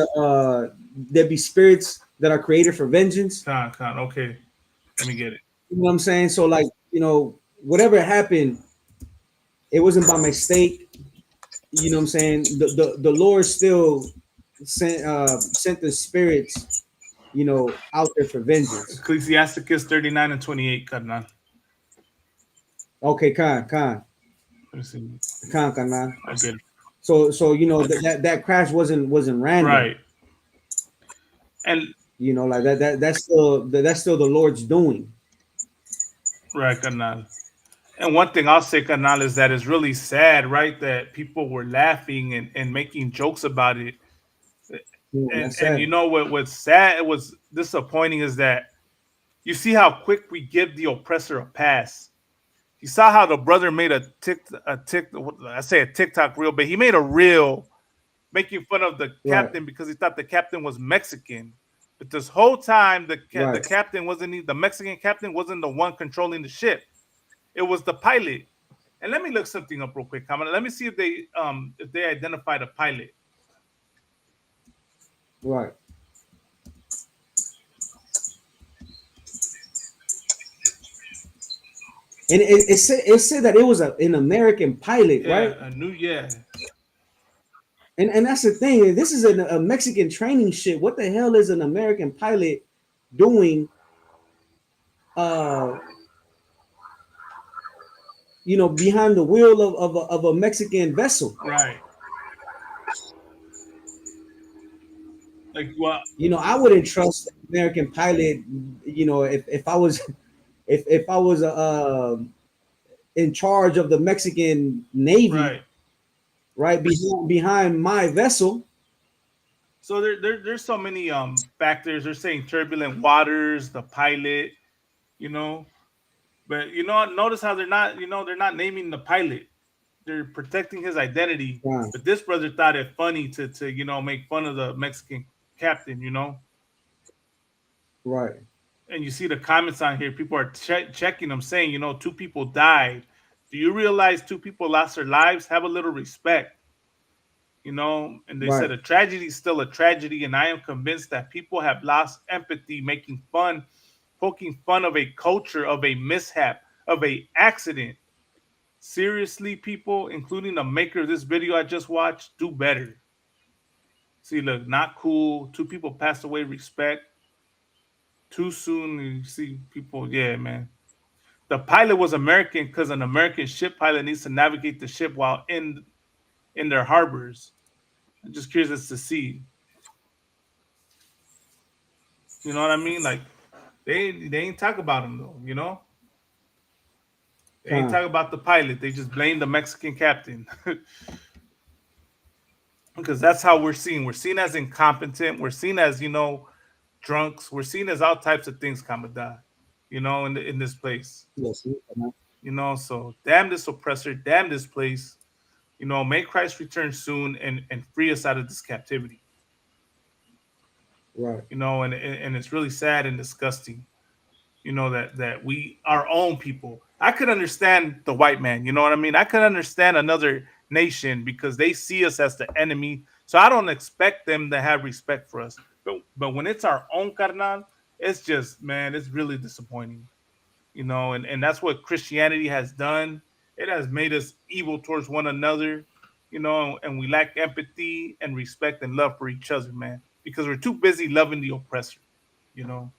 there be spirits that are created for vengeance. Okay. Let me get it. You know what I'm saying? So like, you know, whatever happened, it wasn't by mistake. You know what I'm saying? The Lord still sent the spirits, you know, out there for vengeance. Ecclesiasticus 39 and 28, carnal. Okay, Khan. Okay. So you know that crash wasn't random. Right. And you know, like that's still the Lord's doing. Right, carnal. And one thing I'll say, carnal, is that it's really sad, right? That people were laughing and making jokes about it. And you know what's sad, what's disappointing is that you see how quick we give the oppressor a pass. You saw how the brother made a TikTok reel, but he made a reel making fun of the captain because he thought the captain was Mexican. But this whole time, the captain wasn't the Mexican captain wasn't the one controlling the ship. It was the pilot. And let me look something up real quick. Let me see if they identified a pilot. Right. And it said that it was an American pilot, right? And that's the thing. This is a Mexican training ship. What the hell is an American pilot doing? You know, behind the wheel of a Mexican vessel. Right. Like what? You know, I wouldn't trust an American pilot. You know, if I was if I was in charge of the Mexican Navy, right behind my vessel. So there's so many factors. They're saying turbulent waters, the pilot, you know. But you know, notice how they're not naming the pilot. They're protecting his identity. Wow. But this brother thought it funny to you know make fun of the Mexican captain, you know. Right. And you see the comments on here. People are checking them, saying, you know, 2 people died. Do you realize 2 people lost their lives? Have a little respect. You know, and they said a tragedy is still a tragedy, and I am convinced that people have lost empathy, poking fun of a culture, of a mishap, of a accident. Seriously, people, including the maker of this video I just watched, do better. See, look, not cool. 2 people passed away. Respect. Too soon. You see people, yeah, man. The pilot was American because an American ship pilot needs to navigate the ship while in their harbors. I'm just curious to see. You know what I mean? Like they ain't talk about him though, you know? They ain't talk about the pilot. They just blame the Mexican captain. Because that's how we're seen. We're seen as incompetent. We're seen as, you know, drunks. We're seen as all types of things, Kamada, you know, in this place. Yes. You know, so damn this oppressor, damn this place. You know, may Christ return soon and free us out of this captivity. Right. You know, and it's really sad and disgusting. You know, that we, our own people. I could understand the white man, you know what I mean? I could understand another nation because they see us as the enemy. So I don't expect them to have respect for us. But when it's our own carnal, it's just, man, it's really disappointing. You know, and that's what Christianity has done. It has made us evil towards one another, you know, and we lack empathy and respect and love for each other, man, because we're too busy loving the oppressor, you know.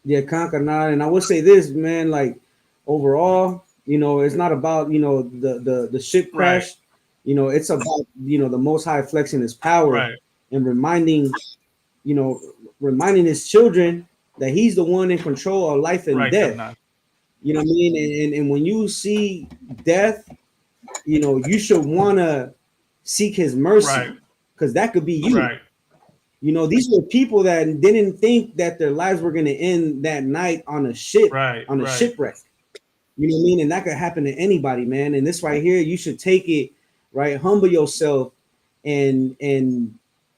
Yeah, Concanal. And I would say this, man, like overall, You know, it's not about, you know, the ship Right. crash. You know, it's about, you know, the Most High flexing His power Right. and reminding, you know, reminding His children that He's the one in control of life and Right, death. carnal. You know what I mean? And when you see death, you know, you should want to seek His mercy, Right. because that could be you. Right. You know, these were people that didn't think that their lives were going to end that night on a ship, Right. on a Right. shipwreck. You know what I mean? And that could happen to anybody, man. And this right here, you should take it, right? Humble yourself and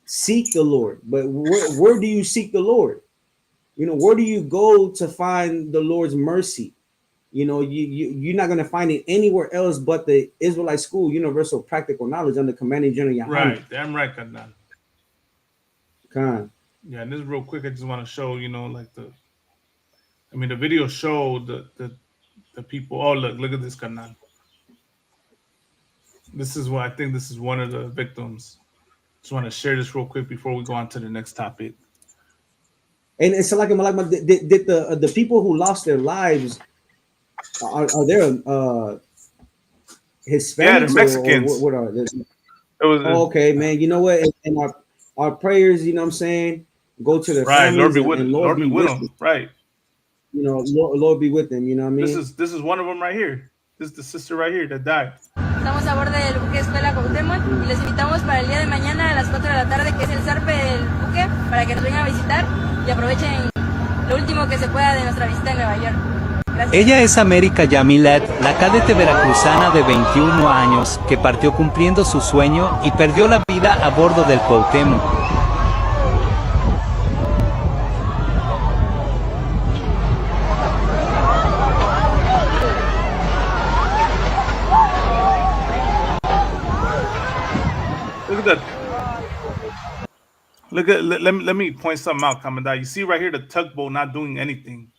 seek the Lord. But where do you seek the Lord? You know, where do you go to find the Lord's mercy? You know, you're not going to find it anywhere else but the Israelite School, Universal Practical Knowledge under Commanding General Yahweh. Right. Damn right, carnal. Khan. Yeah, and this is real quick. I just want to show, you know, like the video showed the people. Oh, look at this, carnal. This is what I think. This is one of the victims. Just want to share this real quick before we go on to the next topic. And it's like did the people who lost their lives are there Hispanics? Yeah, the Mexicans. Or what are they? It was Okay, man. You know what? And our prayers, you know what I'm saying, go to their right. Lord families be with and Lord be with them. Right. You know, Lord be with them. You know what I mean? This is one of them right here. This is the sister right here that died. Estamos a bordo del buque Escuela Cuauhtémoc y les invitamos para el día de mañana a las 4 de la tarde, que es el zarpe del buque, para que nos vengan a visitar y aprovechen lo último que se pueda de nuestra visita en Nueva York. Gracias. Ella es América Yamilet, la cadete veracruzana de 21 años que partió cumpliendo su sueño y perdió la vida a bordo del Cuauhtémoc. Let me point something out, Commandant. You see right here the tugboat not doing anything.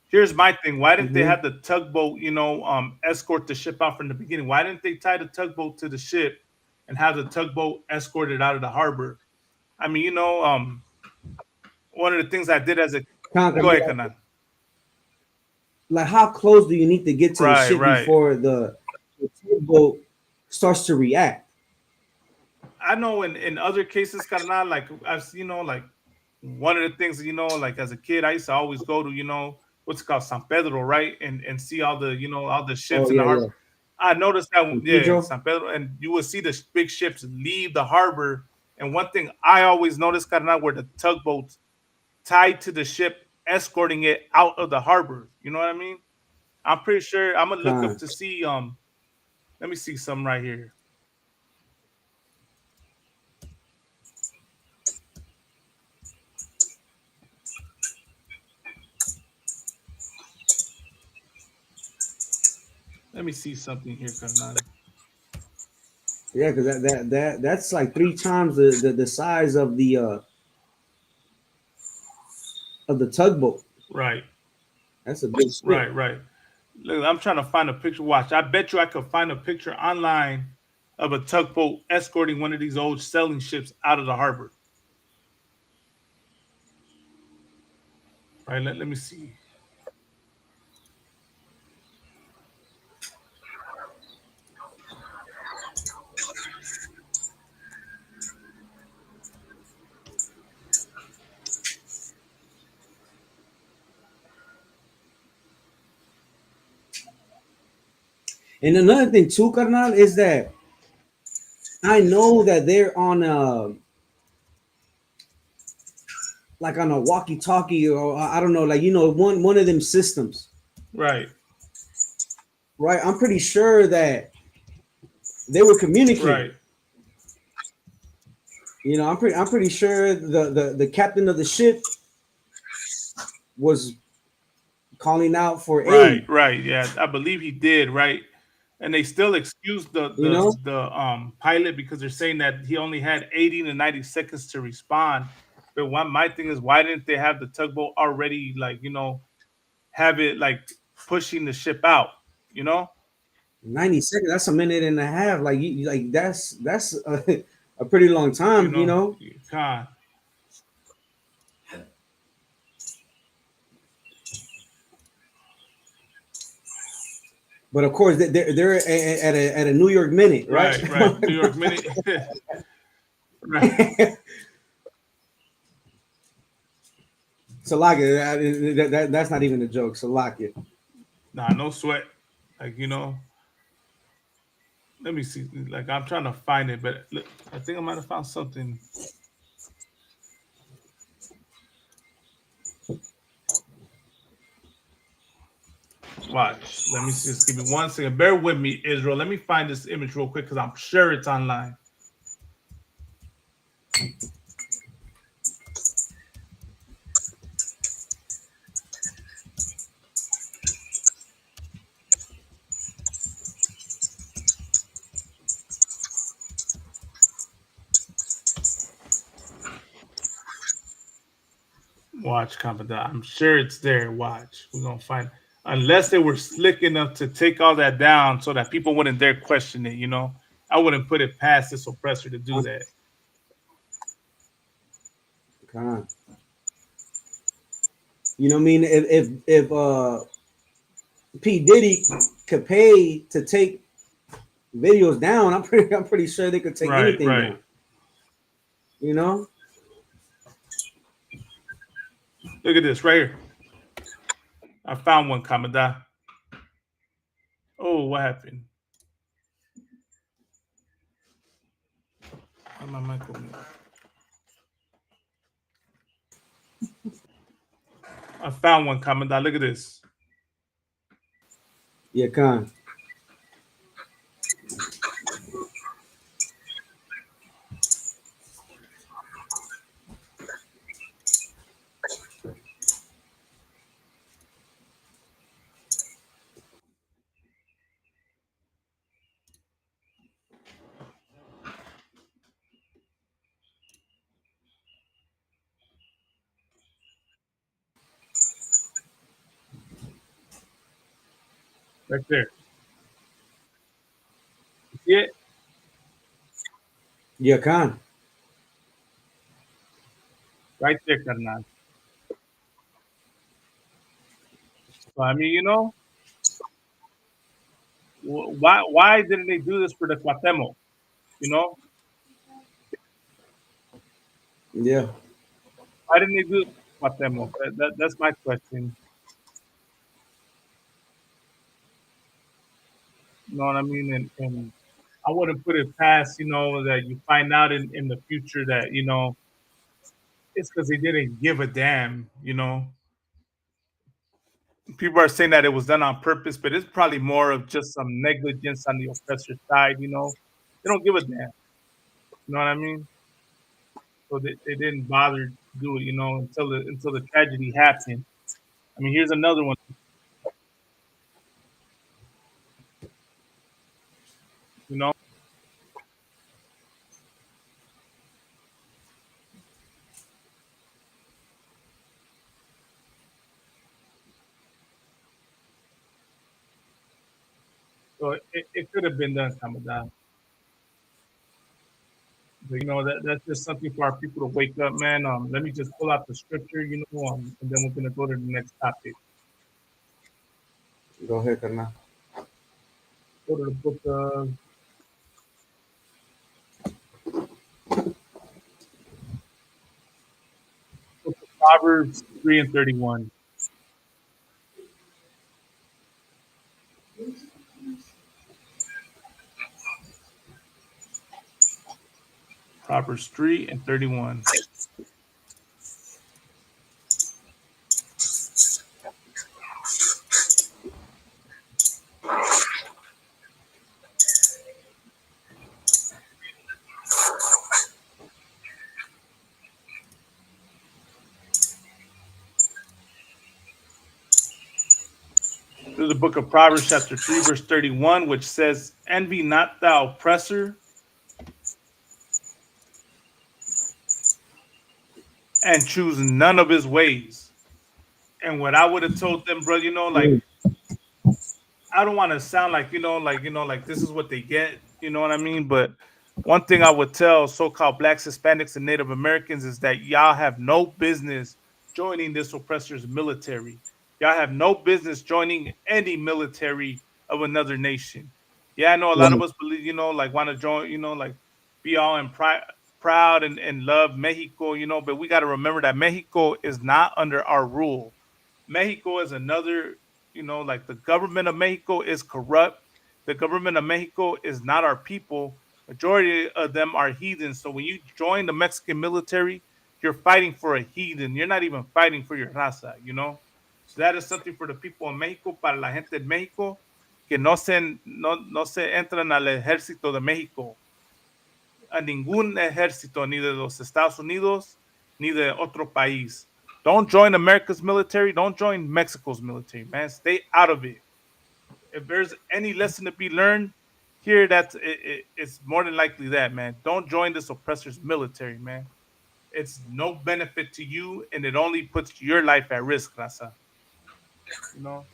Here's my thing. Why didn't they have the tugboat, you know, escort the ship out from the beginning? Why didn't they tie the tugboat to the ship and have the tugboat escorted out of the harbor? I mean, you know, one of the things I did as a go ahead, Kanan. Like, how close do you need to get to the ship Right. before the tugboat starts to react? I know in other cases, Carnal, like I've you know, like one of the things, you know, like as a kid, I used to always go to, you know, what's it called, San Pedro, right? And see all the, you know, all the ships in the harbor. Yeah. I noticed that, San Pedro, and you will see the big ships leave the harbor. And one thing I always noticed, Carnal, were the tugboats tied to the ship, escorting it out of the harbor. You know what I mean? I'm pretty sure I'm gonna look up to see. Let me see something right here. Let me see something here, Carnal. Yeah, because that's like 3 times the size of the tugboat. Right. That's a big ship. Right. Look, I'm trying to find a picture. Watch. I bet you I could find a picture online of a tugboat escorting one of these old sailing ships out of the harbor. Right. Let me see. And another thing too, Carnal, is that I know that they're on a walkie-talkie, or I don't know, like, you know, one of them systems. Right. I'm pretty sure that they were communicating. Right. You know, I'm pretty sure the captain of the ship was calling out for aid. Right. Yeah, I believe he did. Right. And they still excused the pilot because they're saying that he only had 80 to 90 seconds to respond. But my thing is, why didn't they have the tugboat already, like, you know, have it like pushing the ship out? You know, 90 seconds. That's a minute and a half. Like, that's a pretty long time. You know. God. But of course, they're at a New York minute, right? Right. New York minute. Right. Salakia, that's not even a joke. Salakia. Nah, no sweat. Like, let me see. Like, I'm trying to find it, but look, I think I might have found something. Watch. Let me see. Just give me 1 second. Bear with me, Israel. Let me find this image real quick because I'm sure it's online. Watch, Commandant. I'm sure it's there. Watch. We're going to find it. Unless they were slick enough to take all that down so that people wouldn't dare question it, I wouldn't put it past this oppressor to do that. Come on. You know what I mean? If P. Diddy could pay to take videos down, I'm pretty sure they could take anything down. You know? Look at this right here. I found one, Commandant. Oh, what happened? My microphone. I found one, Commandant. Look at this. Yeah, Khan. Right there. You see it? Yeah, Khan. Right there, Karnan. So, I mean, why didn't they do this for the Cuauhtemoc? Yeah. Why didn't they do it for Cuauhtemoc? That's my question. You know what I mean? And I wouldn't put it past, that you find out in the future that, it's because they didn't give a damn, People are saying that it was done on purpose, but it's probably more of just some negligence on the oppressor side, They don't give a damn. You know what I mean? So they didn't bother to do it, until the tragedy happened. I mean, here's another one. You know? So it could have been done, Kamadan. But that's just something for our people to wake up, man. Let me just pull out the scripture, and then we're gonna go to the next topic. Go ahead, Karna. Go to the book of Proverbs 3:31. Proverbs 3:31. This is the book of Proverbs, chapter 3, verse 31, which says, "Envy not thou oppressor, and choose none of his ways." And what I would have told them, bro, like, I don't want to sound like, like this is what they get, you know what I mean? But one thing I would tell so-called blacks, Hispanics, and Native Americans is that y'all have no business joining this oppressor's military. Y'all have no business joining any military of another nation. Yeah, I know a lot of us believe, like want to join, like be all proud and love Mexico, but we got to remember that Mexico is not under our rule. Mexico is another, like the government of Mexico is corrupt. The government of Mexico is not our people. Majority of them are heathens. So when you join the Mexican military, you're fighting for a heathen. You're not even fighting for your raza. So that is something for the people of Mexico, para la gente de México, que no se entran al ejército de México, a ningún ejército, ni de los Estados Unidos, ni de otro país. Don't join America's military. Don't join Mexico's military, man. Stay out of it. If there's any lesson to be learned here, it's more than likely that, man. Don't join this oppressor's military, man. It's no benefit to you, and it only puts your life at risk, Raza. You know.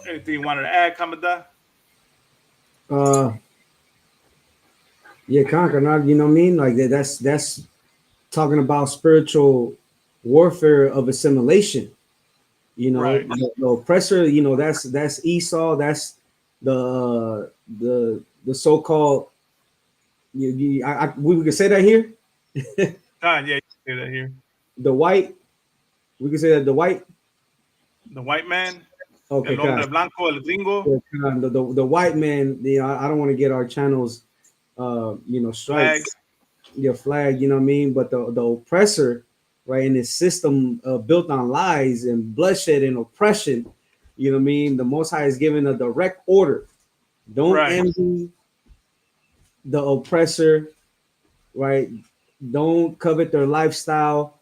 Anything you wanted to add, Kamada? Yeah, conquer. Not, you know what I mean? Like that's talking about spiritual warfare of assimilation. Right. The oppressor. That's Esau. That's the so-called. We can say that here. Yeah, you can say that here. The white. We can say that the white man. Okay, El hombre blanco, el gringo. The white man. I don't want to get our channels, strike your flag. You know what I mean? But the oppressor, right, in this system built on lies and bloodshed and oppression. You know what I mean? The Most High is giving a direct order. Don't envy the oppressor, right? Don't covet their lifestyle,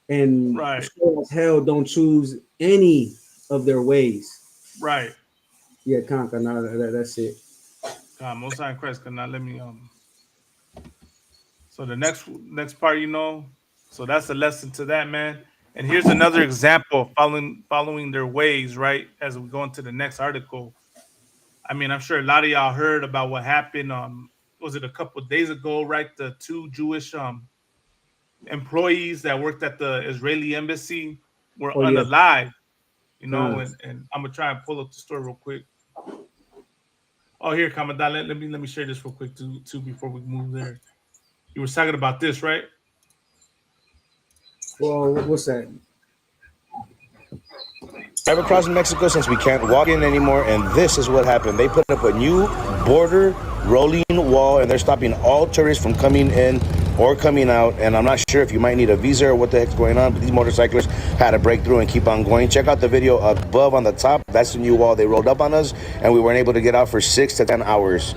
and sure as hell don't choose any of their ways. Right. Yeah, conquer. No, that's it. Most High in Christ could not let me So the next part, so that's a lesson to that, man. And here's another example of following their ways, right? As we go into the next article. I mean, I'm sure a lot of y'all heard about what happened. Was it a couple of days ago, right? The two Jewish employees that worked at the Israeli embassy were unalived, and I'm gonna try and pull up the story real quick. Oh, here, Commandant. Let me share this real quick too before we move there. You were talking about this, right? Well, what's that? Drive across Mexico since we can't walk in anymore, and this is what happened. They put up a new border rolling wall, and they're stopping all tourists from coming in or coming out, and I'm not sure if you might need a visa or what the heck's going on, but these motorcyclists had to break through and keep on going. Check out the video above on the top. That's the new wall they rolled up on us, and we weren't able to get out for 6 to 10 hours.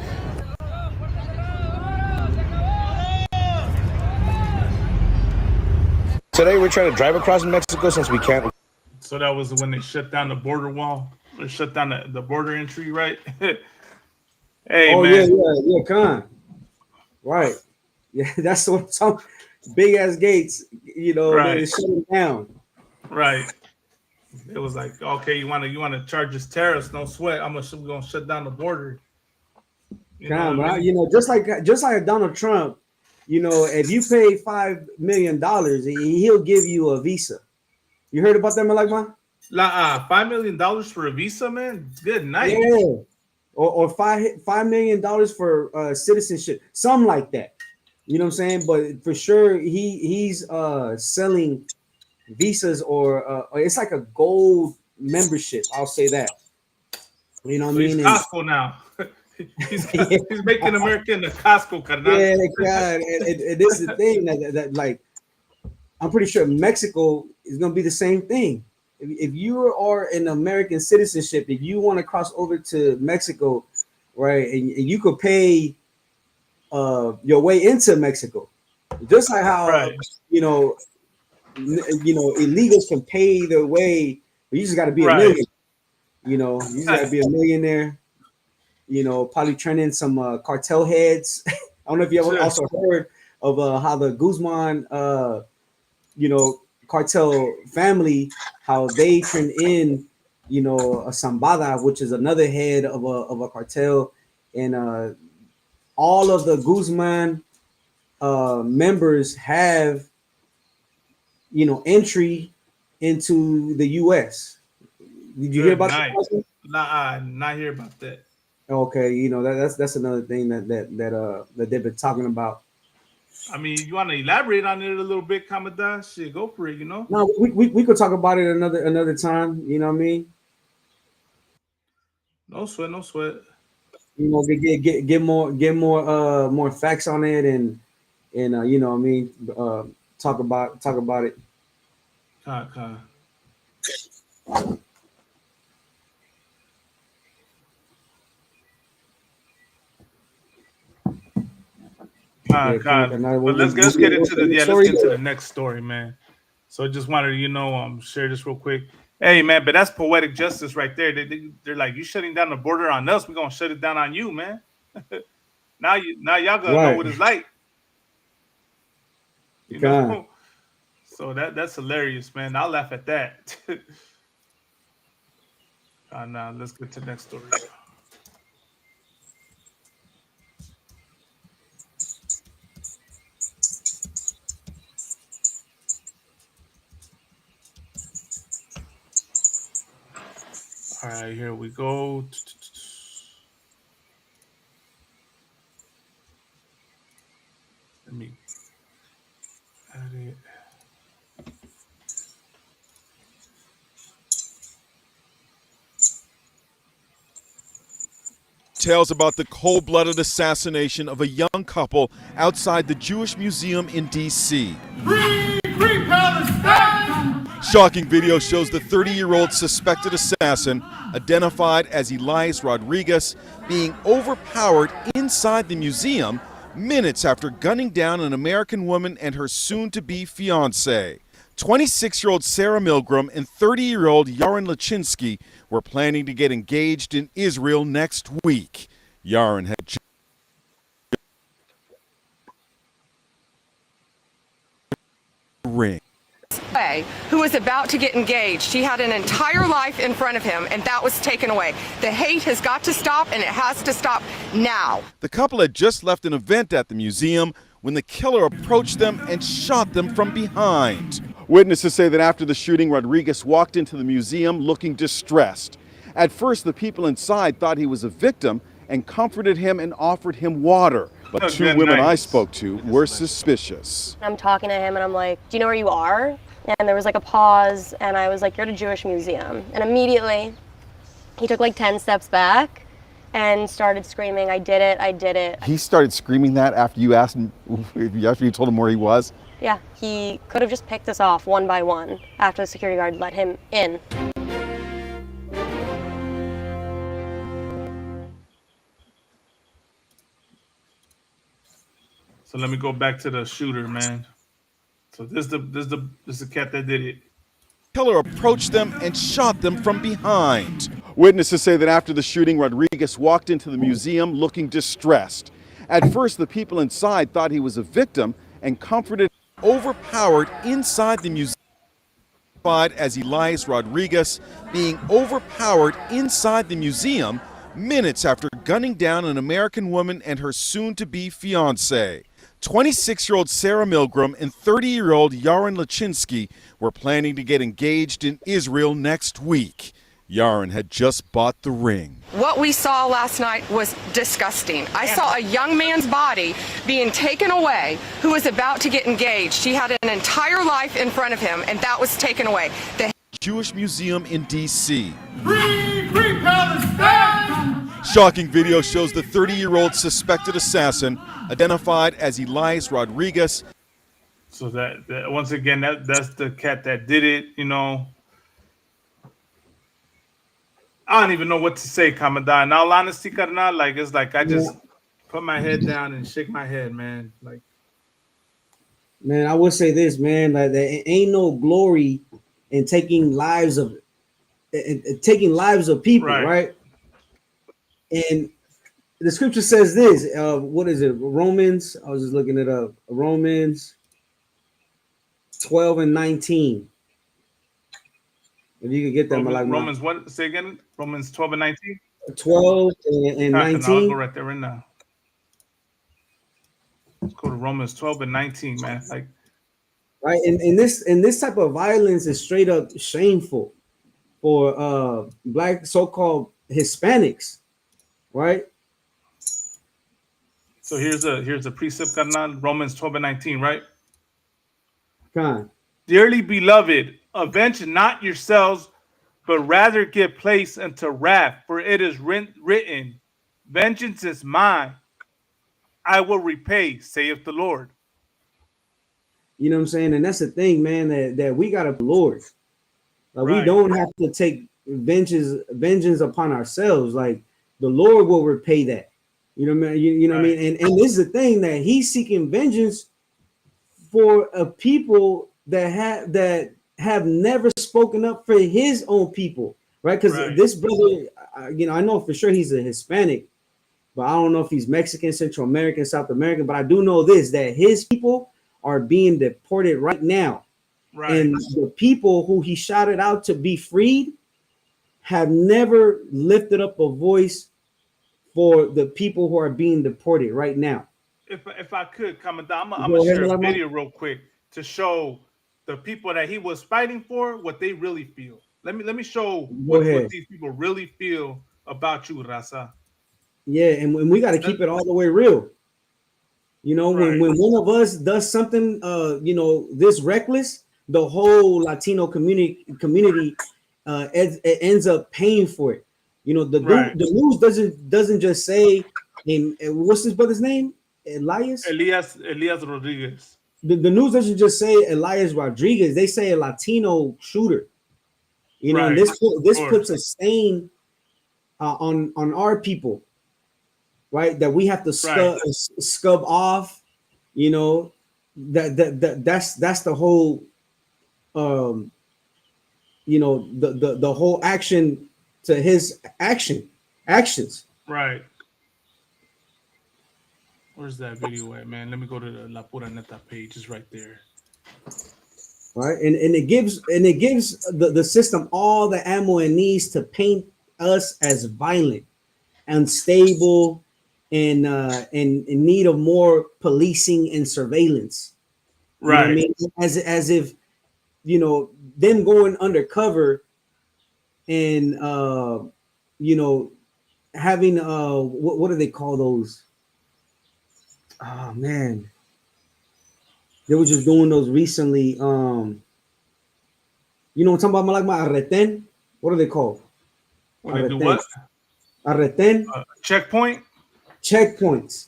Today we're trying to drive across Mexico since we can't. So that was when they shut down the border wall, or shut down the border entry, right? Hey, man. Yeah, Con. Right. Yeah, that's what I'm talking. Big ass gates, they shut them down. Right. It was like, okay, you want to charge us tariffs? No sweat. We're gonna shut down the border. Just like Donald Trump, if you pay $5 million, he'll give you a visa. You heard about that, Malagma? $5 million for a visa, man. Good night. Yeah. Or $5 million for citizenship, something like that. You know what I'm saying? But for sure, he's selling visas, or it's like a gold membership. I'll say that. You know what I mean? He's Costco now. he's making America into Costco, carnal. Yeah, God. And this is the thing that like, I'm pretty sure Mexico is going to be the same thing. If you are an American citizenship, if you want to cross over to Mexico, right, and you could pay your way into Mexico, just like how illegals can pay their way, but you just got to be a million. You just got to be a millionaire. Probably turn in some cartel heads. I don't know if you ever also heard of how the Guzman, cartel family, how they turn in, a Zambada, which is another head of a cartel, and all of the Guzman members have, entry into the U.S. Did you hear about nice. that? Nah, not hear about that. Okay, you know that's another thing that they've been talking about. I mean, you want to elaborate on it a little bit, Commandant? Shit, go for it. You know. No, we could talk about it another time. You know what I mean? No sweat, no sweat. You know, get more facts on it and you know what I mean, talk about it. Con. But let's get into the next story, man. So I just wanted to, share this real quick. Hey, man, but that's poetic justice right there. They're like, you shutting down the border on us, we're gonna shut it down on you, man. now y'all gonna know what it's like. You know? So that's hilarious, man. I'll laugh at that. Now let's get to the next story. All right, here we go. Let me add it. Tales about the cold-blooded assassination of a young couple outside the Jewish Museum in D.C. Free Palestine! Shocking video shows the 30-year-old suspected assassin, identified as Elias Rodriguez, being overpowered inside the museum minutes after gunning down an American woman and her soon-to-be fiancé. 26-year-old Sarah Milgram and 30-year-old Yaron Lachinsky were planning to get engaged in Israel next week. Yaron had ring. Who was about to get engaged. He had an entire life in front of him, and that was taken away. The hate has got to stop, and it has to stop now. The couple had just left an event at the museum when the killer approached them and shot them from behind. Witnesses say that after the shooting, Rodriguez walked into the museum looking distressed. At first, the people inside thought he was a victim and comforted him and offered him water. But two women I spoke to were suspicious. I'm talking to him and I'm like, do you know where you are? And there was like a pause and I was like, you're at a Jewish museum. And immediately he took like 10 steps back and started screaming, I did it. He started screaming that after you asked him, after you told him where he was? Yeah, he could have just picked us off one by one after the security guard let him in. So let me go back to the shooter, man. So this is the cat that did it. Killer approached them and shot them from behind. Witnesses say that after the shooting, Rodriguez walked into the museum looking distressed. At first, the people inside thought he was a victim and comforted him, overpowered inside the museum. As Elias Rodriguez being overpowered inside the museum minutes after gunning down an American woman and her soon-to-be fiancé. 26-year-old Sarah Milgram and 30-year-old Yaron Lachinsky were planning to get engaged in Israel next week. Yaron had just bought the ring. What we saw last night was disgusting. I saw a young man's body being taken away who was about to get engaged. He had an entire life in front of him, and that was taken away. The Jewish Museum in D.C. Free Palestine! Shocking video shows the 30-year-old suspected assassin, identified as Elias Rodriguez. So that once again, that's the cat that did it, you know. I don't even know what to say, Commandant. In all honesty, Carnal, like it's like I just put my head down and shake my head, man. Like, man, I would say this, man, like there ain't no glory in taking lives of people, right? And the scripture says this. What is it? Romans. I was just looking it up. Romans 12 and 19. If you could get that, Romans what? Say again. Romans 12 and 19. 12 and 19. I'll go right there right now. Let's go to Romans 12 and 19, man. Like, right? And this type of violence is straight up shameful for black so-called Hispanics, right? So here's a precept, carnal, Romans 12:19, right? Con. Dearly beloved, avenge not yourselves, but rather give place unto wrath, for it is written, vengeance is mine, I will repay, saith the Lord. You know what I'm saying? And that's the thing, man, that we got to Lord. Like, we don't have to take vengeance upon ourselves. Like, the Lord will repay that. You know what I mean? You know what I mean? And this is the thing, that he's seeking vengeance for a people that have never spoken up for his own people, right? Because this brother, I know for sure he's a Hispanic, but I don't know if he's Mexican, Central American, South American. But I do know this, that his people are being deported right now. And the people who he shouted out to be freed have never lifted up a voice for the people who are being deported right now. If I could comment down, I'm gonna share a video real quick to show the people that he was fighting for what they really feel. Let me show what these people really feel about you, Raza. Yeah, and we got to keep it all the way real. You know, when one of us does something, this reckless, the whole Latino community ends up paying for it. You know, the news doesn't just say, what's his brother's name? Elias Rodriguez. The news doesn't just say Elias Rodriguez. They say a Latino shooter. You know, and this puts a stain on our people, right? That we have to scub off. You know, that's the whole, the whole action to his actions. Right. Where's that video at, man? Let me go to the La Pura Neta page. It's right there. Right, and it gives the system all the ammo it needs to paint us as violent, unstable, and in need of more policing and surveillance. You know what I mean? As if, them going undercover and having what do they call those? Oh man, they were just doing those recently. I'm talking about, like my arreten. What are they called? When they do what? Arreten. Checkpoint. Checkpoints.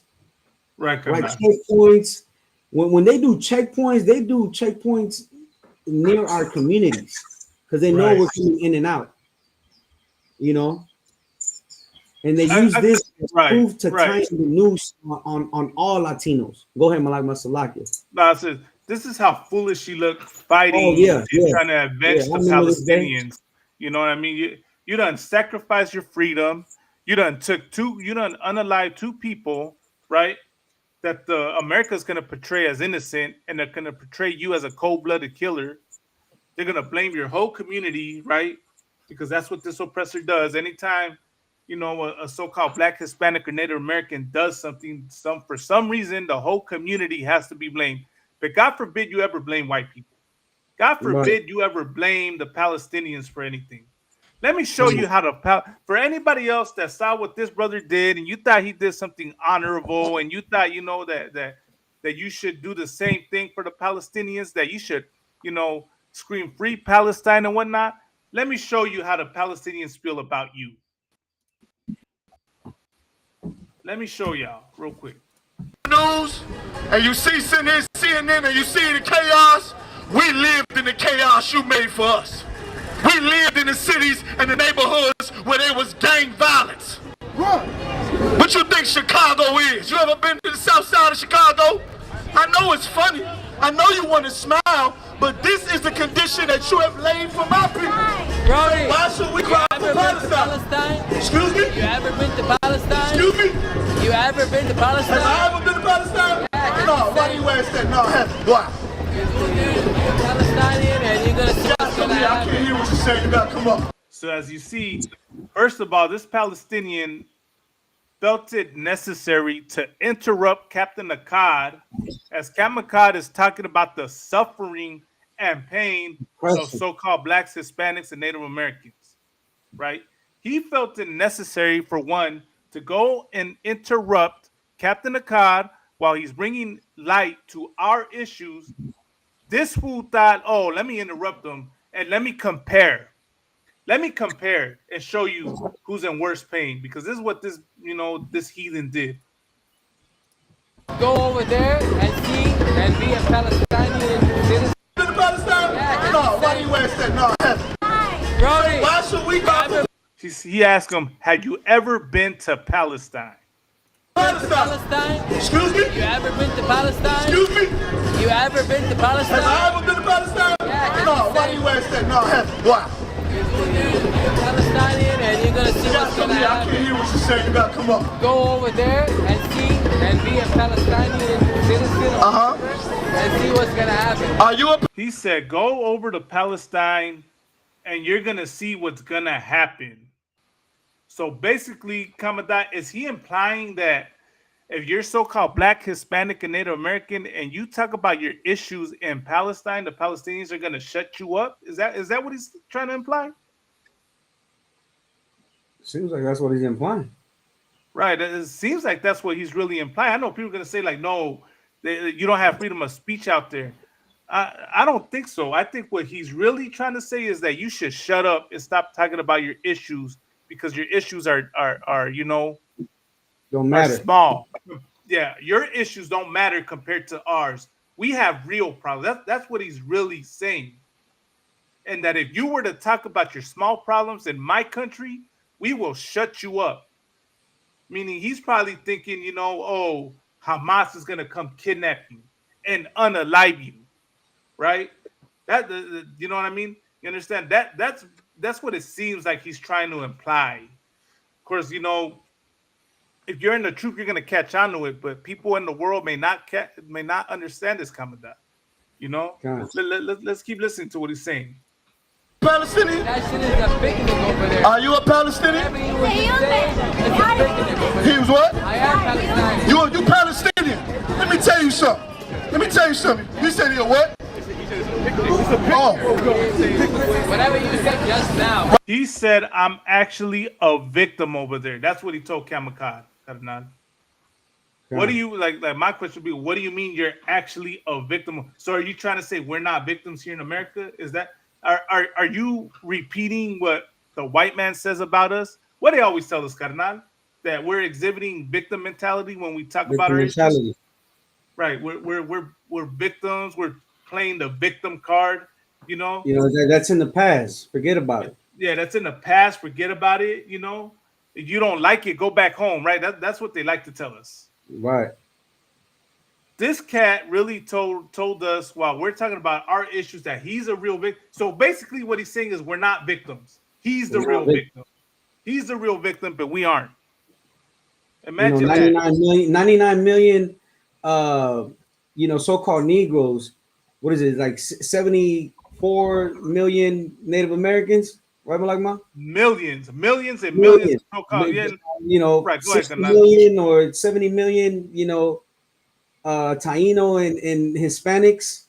Right. Checkpoints. When they do checkpoints near our communities, because they know we're coming in and out. And they use this as proof to tie the noose on all Latinos. Go ahead, Malak Masalaki. No, this is how foolish she looked fighting trying to avenge the Palestinians. You know what I mean? You done sacrificed your freedom. You done unalived two people, right? That the America's gonna portray as innocent, and they're gonna portray you as a cold-blooded killer. They're gonna blame your whole community, right? Because that's what this oppressor does. Anytime a so-called Black, Hispanic, or Native American does something, for some reason, the whole community has to be blamed. But God forbid you ever blame white people. God forbid you ever blame the Palestinians for anything. Let me show you how to. For anybody else that saw what this brother did, and you thought he did something honorable, and you thought that you should do the same thing for the Palestinians, that you should scream free Palestine and whatnot. Let me show you how the Palestinians feel about you. Let me show y'all real quick. News, and you see CNN, and you see the chaos. We lived in the chaos you made for us. We lived in the cities and the neighborhoods where there was gang violence. What you think Chicago is? You ever been to the south side of Chicago? I know it's funny. I know you want to smile, but this is the condition that you have laid for my people. Brody, why should we cry for Palestine? Excuse me? You ever been to Palestine? Excuse me? You ever been to Palestine? Have I ever been to Palestine? Yeah, no, why do you ask that? No, why? You're Palestinian and you're gonna I can't hear what you're saying. You gotta come up. So as you see, first of all, this Palestinian felt it necessary to interrupt Captain Akkad as Captain Akkad is talking about the suffering and pain of so-called blacks, Hispanics, and Native Americans, right? He felt it necessary, for one, to go and interrupt Captain Akkad while he's bringing light to our issues. This fool thought, oh, let me interrupt him and let me compare. Let me compare and show you who's in worse pain, because this is what this heathen did. Go over there and see and be a Palestinian citizen. To Palestine? Yeah, No, why do you ask that? No, Brody, why should we go? He asked him, "Had you ever been to Palestine?" Palestine? Excuse me? You ever been to Palestine? Excuse me? You ever been to Palestine? Have I ever been to Palestine? Yeah, No, why do you ask that? No, why? You're Palestinian and you're gonna see what's gonna happen. I can't hear what you're saying. You gotta come up. Go over there and see and be a Palestinian citizen and see what's gonna happen. Are you a? He said, "Go over to Palestine, and you're gonna see what's gonna happen." So basically, Commandant, is he implying that if you're so-called black, Hispanic, and Native American, and you talk about your issues in Palestine, the Palestinians are gonna shut you up? Is that what he's trying to imply? Seems like that's what he's implying. Right. It seems like that's what he's really implying. I know people are going to say, like, no, you don't have freedom of speech out there. I don't think so. I think what he's really trying to say is that you should shut up and stop talking about your issues, because your issues are don't matter. Small. Yeah, your issues don't matter compared to ours. We have real problems. That's what he's really saying. And that if you were to talk about your small problems in my country, we will shut you up. Meaning he's probably thinking, oh, Hamas is going to come kidnap you and unalive you, right? That you know what I mean? You understand? That's what it seems like he's trying to imply. Of course, if you're in the truth, you're going to catch on to it, but people in the world may not understand this, Commandant. Let's keep listening to what he's saying. Palestinian? That shit is a picnic over there. Are you a Palestinian? He was what? I am Palestinian. You Palestinian? Let me tell you something. You said you're what? Whatever you said just now. He said, I'm actually a victim over there. That's what he told Kamikad. What do you like? My question would be, what do you mean you're actually a victim? So are you trying to say we're not victims here in America? Is that are you repeating what the white man says about us? What they always tell us, Carnal, that we're exhibiting victim mentality when we talk about our issues. Right. We're victims. We're playing the victim card. That's in the past. Forget about it. Yeah, that's in the past. Forget about it. If you don't like it, go back home. Right. That's what they like to tell us. Right. This cat really told us, while we're talking about our issues, that he's a real victim. So basically what he's saying is we're not victims. He's the real victim. He's the real victim, but we aren't. Imagine 99 million so-called Negroes. What is it, like 74 million Native Americans? Right, Malagma? Millions and millions. So-called, right, 60 million or 70 million, Taino and Hispanics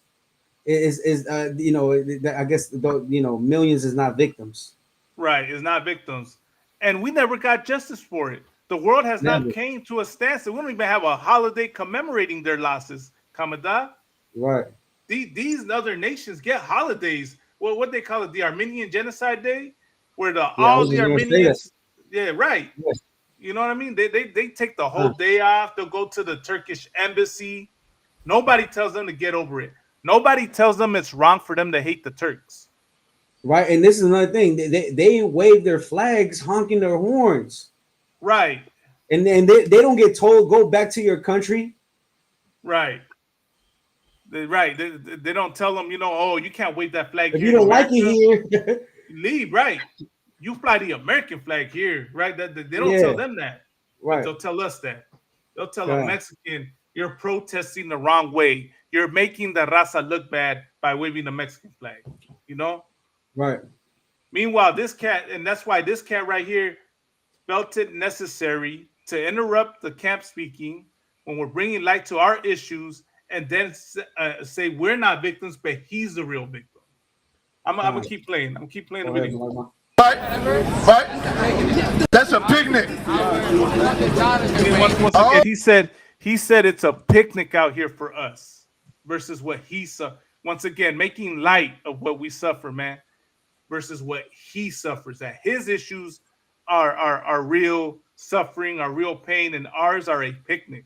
is I guess millions is not victims. Right, is not victims, and we never got justice for it. The world has not came to a standstill. We don't even have a holiday commemorating their losses, Kamada. Right. These other nations get holidays. Well, what they call it, the Armenian Genocide Day, where all the Armenians. Yeah, right. Yeah. You know what I mean? They take the whole day off. They'll go to the Turkish embassy. Nobody tells them to get over it. Nobody tells them it's wrong for them to hate the Turks. Right, and this is another thing. They wave their flags, honking their horns. Right. And then they don't get told, go back to your country. Right. They don't tell them, oh, you can't wave that flag if here. You don't like it here. Leave, right. You fly the American flag here, right? They don't tell them that. Right. They'll tell us that. They'll tell a Mexican, you're protesting the wrong way. You're making the raza look bad by waving the Mexican flag, Right. Meanwhile, this cat, and that's why this cat right here felt it necessary to interrupt the camp speaking when we're bringing light to our issues, and then say we're not victims, but he's the real victim. I'm gonna keep playing. I'm gonna keep playing the video. Right? That's a picnic. Once again, he said it's a picnic out here for us versus what he saw. Once again, making light of what we suffer, man, versus what he suffers. That his issues are real suffering, are real pain, and ours are a picnic.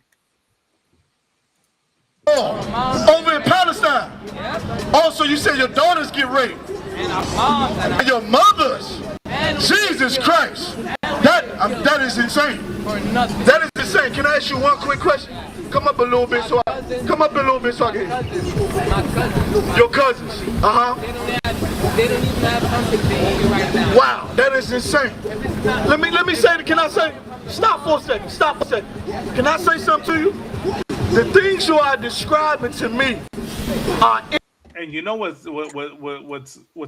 Over in Palestine. Also, you said your daughters get raped. And your mothers. Jesus Christ. That is insane. That is insane. Can I ask you one quick question? Come up a little bit so I can hear. Your cousins. They don't even have something to eat right now. Wow, that is insane. Let me say, can I say, stop for a second. Can I say something to you? The things you are describing to me are. And you know what's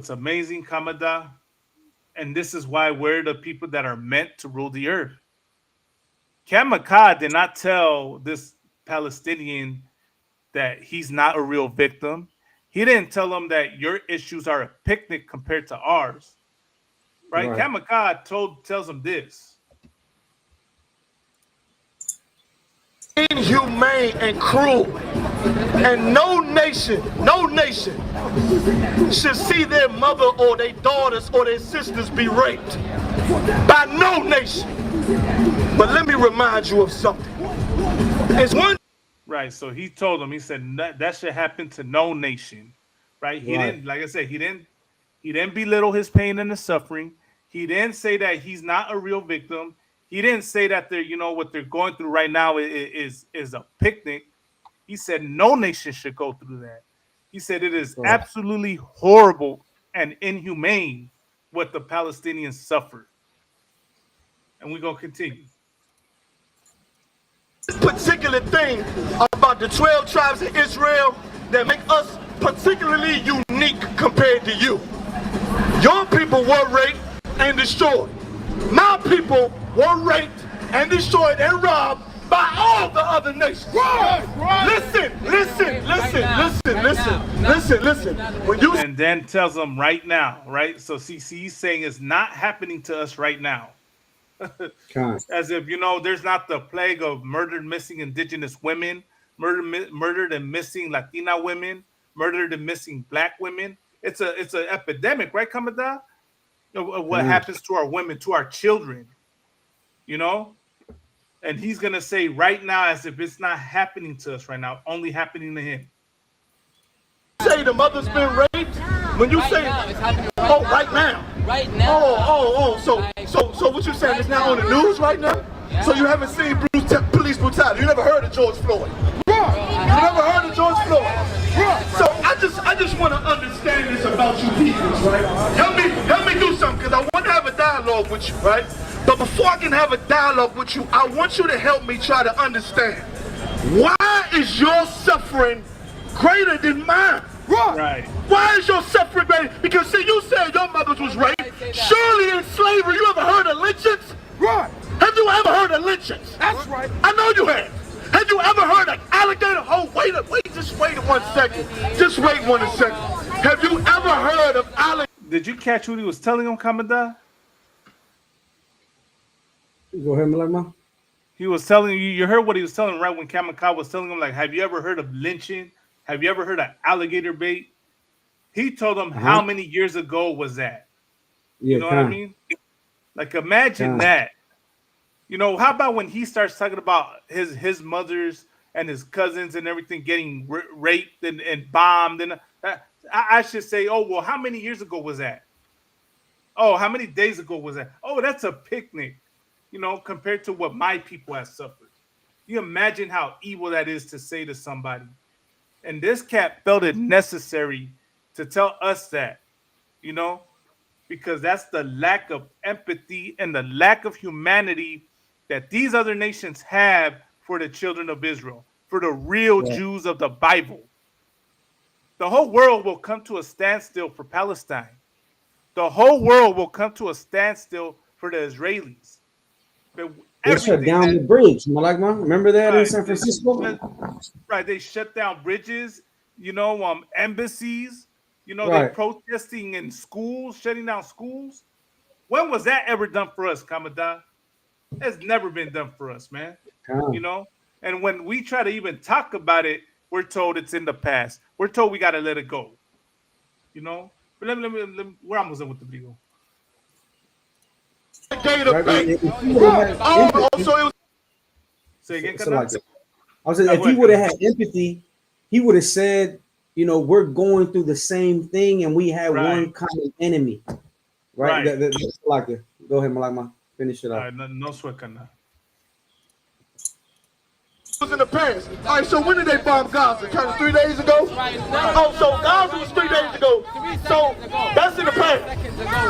amazing, Kamada? And this is why we're the people that are meant to rule the earth. Kamaka did not tell this Palestinian that he's not a real victim. He didn't tell him that your issues are a picnic compared to ours. Right? Kamaka tells him this. Inhumane and cruel, and no nation should see their mother or their daughters or their sisters be raped by no nation. But let me remind you of something. It's one. Right, so he told him. He said that should happen to no nation. Right? He didn't, like I said, he didn't belittle his pain and the suffering. He didn't say that he's not a real victim. He didn't say that what they're going through right now is a picnic. He said no nation should go through that. He said it is absolutely horrible and inhumane what the Palestinians suffered. And we're going to continue. Particular thing about the 12 tribes of Israel that make us particularly unique compared to you. Your people were raped and destroyed. My people were raped and destroyed and robbed by all the other nations. Listen. When you and then tells them right now, right? So he's saying it's not happening to us right now. As if there's not the plague of murdered, missing indigenous women, murdered and missing Latina women, murdered and missing black women. It's an epidemic, right, Kamada? What happens to our women, to our children, and he's gonna say right now as if it's not happening to us right now, only happening to him. Say the mother's been raped. When you say, right now. So what you saying is now on the news right now? So you haven't seen police brutality? You never heard of George Floyd? You never heard of George Floyd? So I just want to understand this about you people, right? Help me do something, because I want to have a dialogue with you, right? But before I can have a dialogue with you, I want you to help me try to understand. Why is your suffering greater than mine? Right. Why is your suffering greater? Because see, you said your mother was raped. Surely in slavery, you ever heard of lynchings? Right. Have you ever heard of lynchings? That's right. I know you have. Have you ever heard of alligator? Oh, just wait 1 second. Just wait 1 second. Have you ever heard of alligator? Did you catch what he was telling him, Kamada? Go ahead, Malama. He was telling you heard what he was telling him, right? When Kamaka was telling him, like, have you ever heard of lynching? Have you ever heard of alligator bait? He told him how many years ago was that? You know what I mean? Like, imagine that. How about when he starts talking about his mothers and his cousins and everything getting raped and bombed? And I should say, oh, well, how many years ago was that? Oh, how many days ago was that? Oh, that's a picnic, compared to what my people have suffered. You imagine how evil that is to say to somebody. And this cat felt it necessary to tell us that, because that's the lack of empathy and the lack of humanity that these other nations have for the children of Israel, for the real Jews of the Bible. The whole world will come to a standstill for Palestine. The whole world will come to a standstill for the Israelis. But They shut down the bridge. Malagma, remember that in San Francisco? Right, they shut down bridges, embassies, they Right. protesting in schools, shutting down schools. When was that ever done for us, Commandant? It's never been done for us, man. And when we try to even talk about it, we're told it's in the past. We're told we got to let it go. But let me, we're almost done with the video. Say again, I was saying, if he would have had empathy, he would have said, we're going through the same thing and we have one common enemy. Right? That's like it. Go ahead, Malagma. Finish it up. All right, no sweat on that. Was in the past. All right, so when did they bomb Gaza? Kind of 3 days ago? Oh, so Gaza was 3 days ago. So that's in the past.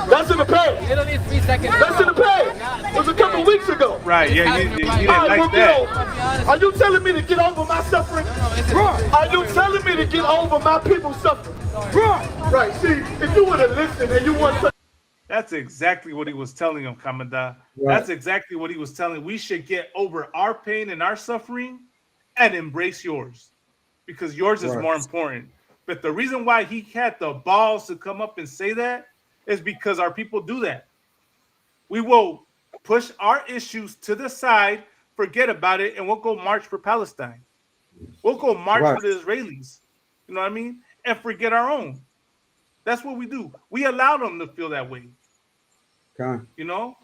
That's in the past. That's in the past. It was a couple weeks ago. Right, yeah, you didn't like that. Are you telling me to get over my suffering? Are you telling me to get over my people's suffering? Right, see, if you would have listened and you want to. That's exactly what he was telling him, Commandant. Right. That's exactly what he was telling. We should get over our pain and our suffering and embrace yours because yours is more important. But the reason why he had the balls to come up and say that is because our people do that. We will push our issues to the side, forget about it, and we'll go march for Palestine. We'll go march for the Israelis. You know what I mean? And forget our own. That's what we do. We allow them to feel that way. Okay. Now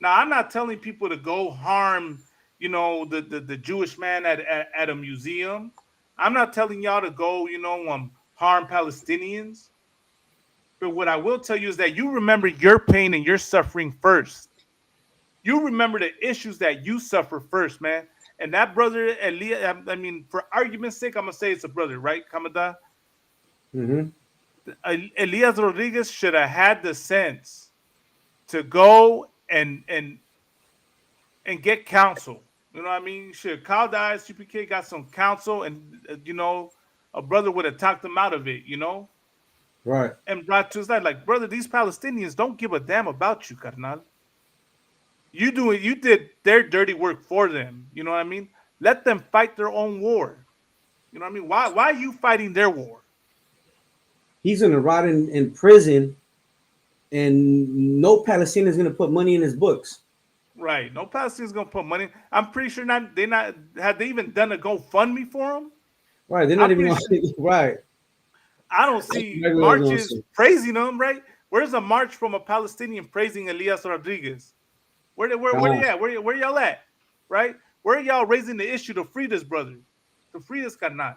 I'm not telling people to go harm, the Jewish man at a museum. I'm not telling y'all to go, harm Palestinians. But what I will tell you is that you remember your pain and your suffering first. You remember the issues that you suffer first, man. And that brother, Elias, I mean, for argument's sake, I'm gonna say it's a brother, right, Commandant? Mm-hmm. Elias Rodriguez should have had the sense to go and get counsel. You know what I mean? You should have called the ISUPK, got some counsel, and a brother would have talked him out of it. Right. And brought to his life, like, brother, these Palestinians don't give a damn about you, carnal. You did their dirty work for them. You know what I mean? Let them fight their own war. You know what I mean? Why are you fighting their war? He's gonna rot in prison, and no Palestinian is gonna put money in his books. Right. No Palestinian's gonna put money. I'm pretty sure have they even done a GoFundMe for him? Right. They're not even right. I don't see marches praising them, right? Where's a march from a Palestinian praising Elias Rodriguez? Where they at? Where y'all at? Right? Where are y'all raising the issue to free this brother? To free this carnal?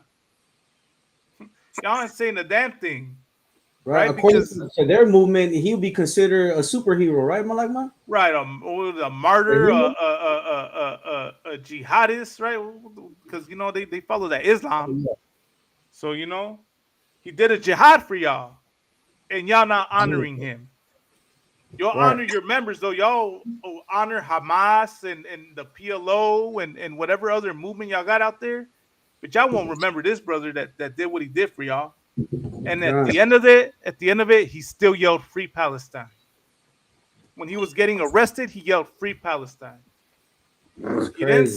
Y'all ain't saying a damn thing. Right. According to their movement, he'll be considered a superhero, right, Malagma? Right. A martyr, a jihadist, right? Because they follow that Islam. Yeah. So he did a jihad for y'all, and y'all not honoring him. Y'all honor your members, though. Y'all honor Hamas and the PLO and whatever other movement y'all got out there. But y'all won't remember this brother that did what he did for y'all. And at the end of it, he still yelled "Free Palestine." When he was getting arrested, he yelled "Free Palestine." He didn't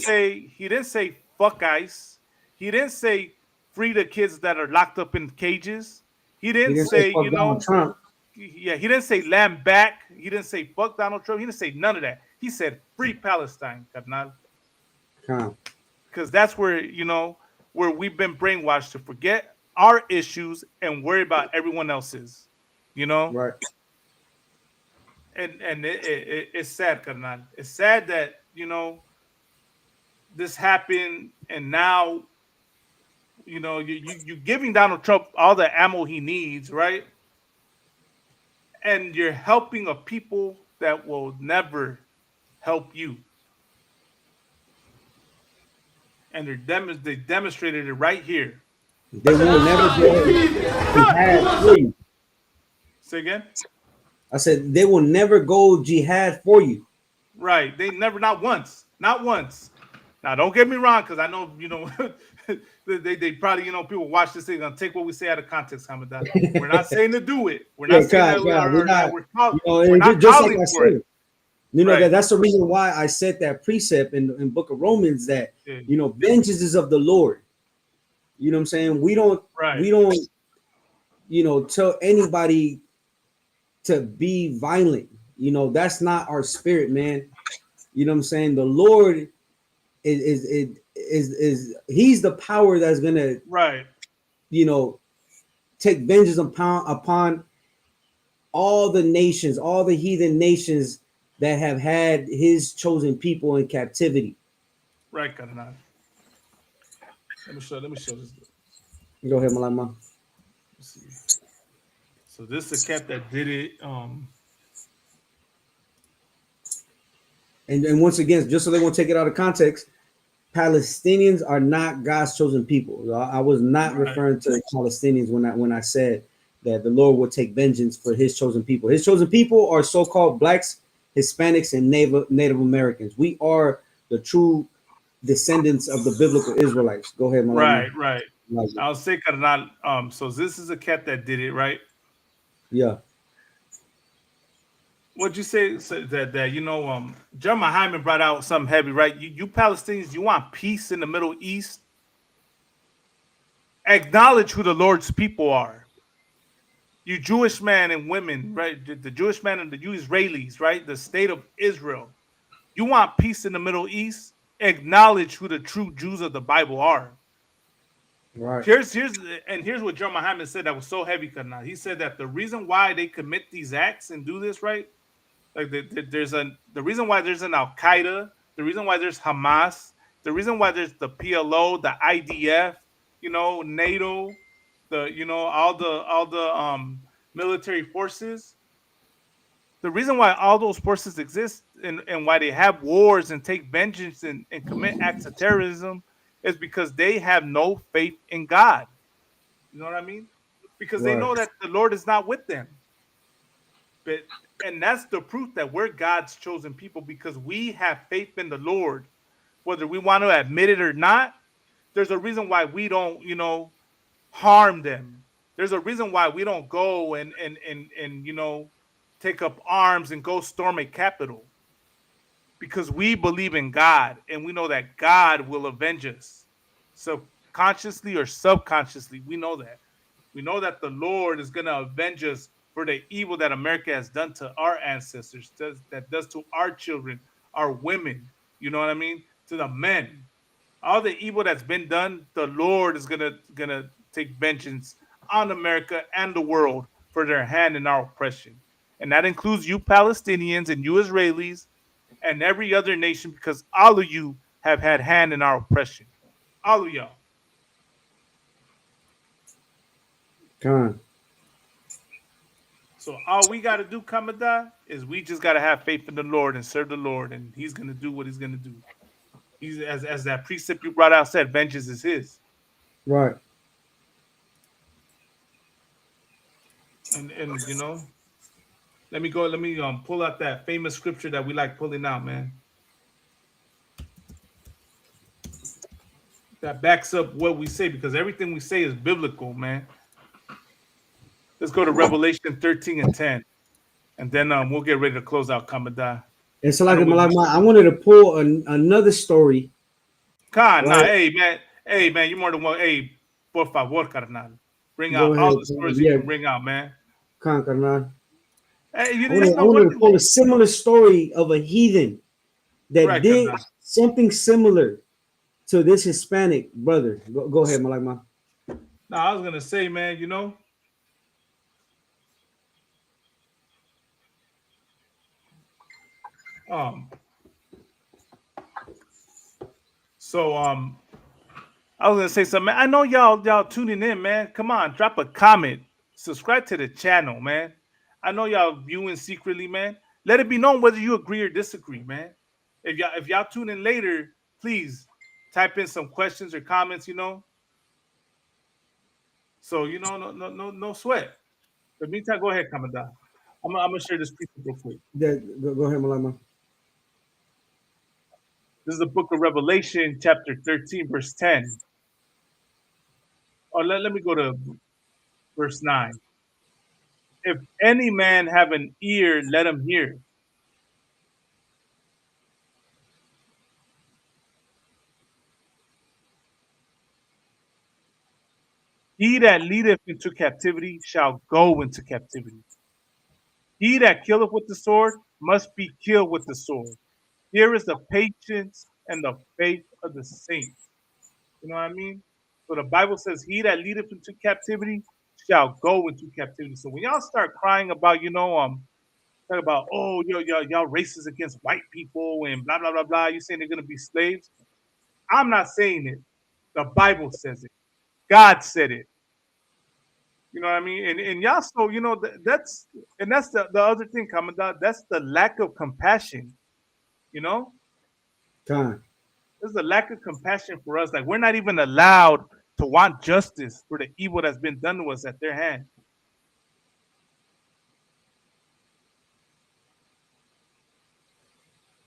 say "fuck ICE." He didn't say "free the kids that are locked up in cages." He didn't say Trump. Yeah, he didn't say "land back." He didn't say "fuck Donald Trump." He didn't say none of that. He said "Free Palestine," carnal. Because that's where where we've been brainwashed to forget our issues and worry about everyone else's, Right. And it's sad, carnal. It's sad that this happened, and now you're giving Donald Trump all the ammo he needs, right? And you're helping a people that will never help you. And they demonstrated it right here. They will never go jihad for you. Say again? I said they will never go jihad for you. Right. They never, not once. Not once. Now, don't get me wrong, because I know, they probably, people watch this thing and take what we say out of context, Hamadan. We're not saying to do it. We're not saying that we're not calling for it. You know Right. that's the reason why I said that precept in Book of Romans that Yeah. vengeance is of the Lord. You know what I'm saying? We don't Right. tell anybody to be violent. That's not our spirit, man. You know what I'm saying? The Lord is he's the power that's gonna Right. take vengeance upon all the nations, all the heathen nations that have had his chosen people in captivity. Right, carnal. Let me show this. Go ahead, Malama. Let's see. So this is a cat that did it. And once again, just so they won't take it out of context, Palestinians are not God's chosen people. I was not Right. referring to Palestinians when I said that the Lord will take vengeance for his chosen people. His chosen people are so-called blacks, Hispanics, and Native Americans. We are the true descendants of the biblical Israelites. Go ahead, Malama. Right. I'll say carnal. So this is a cat that did it, right? Yeah. What'd you say? So that John Hyman brought out something heavy, right? You Palestinians, you want peace in the Middle East? Acknowledge who the Lord's people are. You Jewish man and women, right? The Jewish man and the you Israelis, right? The state of Israel. You want peace in the Middle East? Acknowledge who the true Jews of the Bible are. Right. Here's what John Muhammad said that was so heavy, Kana. He said that the reason why they commit these acts and do this, right? Like the reason why there's an Al Qaeda, the reason why there's Hamas, the reason why there's the PLO, the IDF, NATO, all the military forces. The reason why all those forces exist and why they have wars and take vengeance and commit acts of terrorism is because they have no faith in God. You know what I mean? Because they Right. know that the Lord is not with them. And that's the proof that we're God's chosen people because we have faith in the Lord, whether we want to admit it or not. There's a reason why we don't, harm them. There's a reason why we don't go and take up arms and go storm a capital because we believe in God and we know that God will avenge us. So consciously or subconsciously, we know that. We know that the Lord is going to avenge us for the evil that America has done to our ancestors, that does to our children, our women, you know what I mean? To the men. All the evil that's been done, the Lord is gonna take vengeance on America and the world for their hand in our oppression. And that includes you Palestinians and you Israelis and every other nation because all of you have had hand in our oppression. All of y'all. Con. So all we got to do, Kamada, is we just got to have faith in the Lord and serve the Lord, and He's going to do what He's going to do. He's as that precept you brought out said, vengeance is His. Right. And let me pull out that famous scripture that we like pulling out, man. That backs up what we say because everything we say is biblical, man. Let's go to Revelation 13 and 10. And then we'll get ready to close out Kamada. And so like I wanted to pull another story. Nah, hey man, you're more than one. Hey, por favor, carnal. Bring Go out ahead. all the stories you can bring out, man. Con, carnal. Hey, I wanted to pull a similar story of a heathen that did carnal. something similar to this Hispanic brother. Go ahead, Malagma. No, I was gonna say, man, I was gonna say something. I know y'all tuning in, man. Come on, drop a comment, subscribe to the channel, man. I know y'all viewing secretly, man. Let it be known whether you agree or disagree, man. If y'all tune in later, please type in some questions or comments, So no sweat. But meantime, go ahead, Kamada. I'm gonna share this piece real quick. Go ahead, Malagma. This is the book of Revelation, chapter 13, verse 10. Oh, let me go to verse 9. If any man have an ear, let him hear. He that leadeth into captivity shall go into captivity. He that killeth with the sword must be killed with the sword. Here is the patience and the faith of the saints. You know what I mean? So the Bible says, he that leadeth into captivity shall go into captivity. So when y'all start crying about, talk about, oh, y'all racist against white people and blah, blah, blah, blah, you saying they're going to be slaves? I'm not saying it. The Bible says it. God said it. You know what I mean? And y'all, so, that's the other thing, Commandant. That's the lack of compassion, you know? Con. There's a lack of compassion for us. Like, we're not even allowed to want justice for the evil that's been done to us at their hand.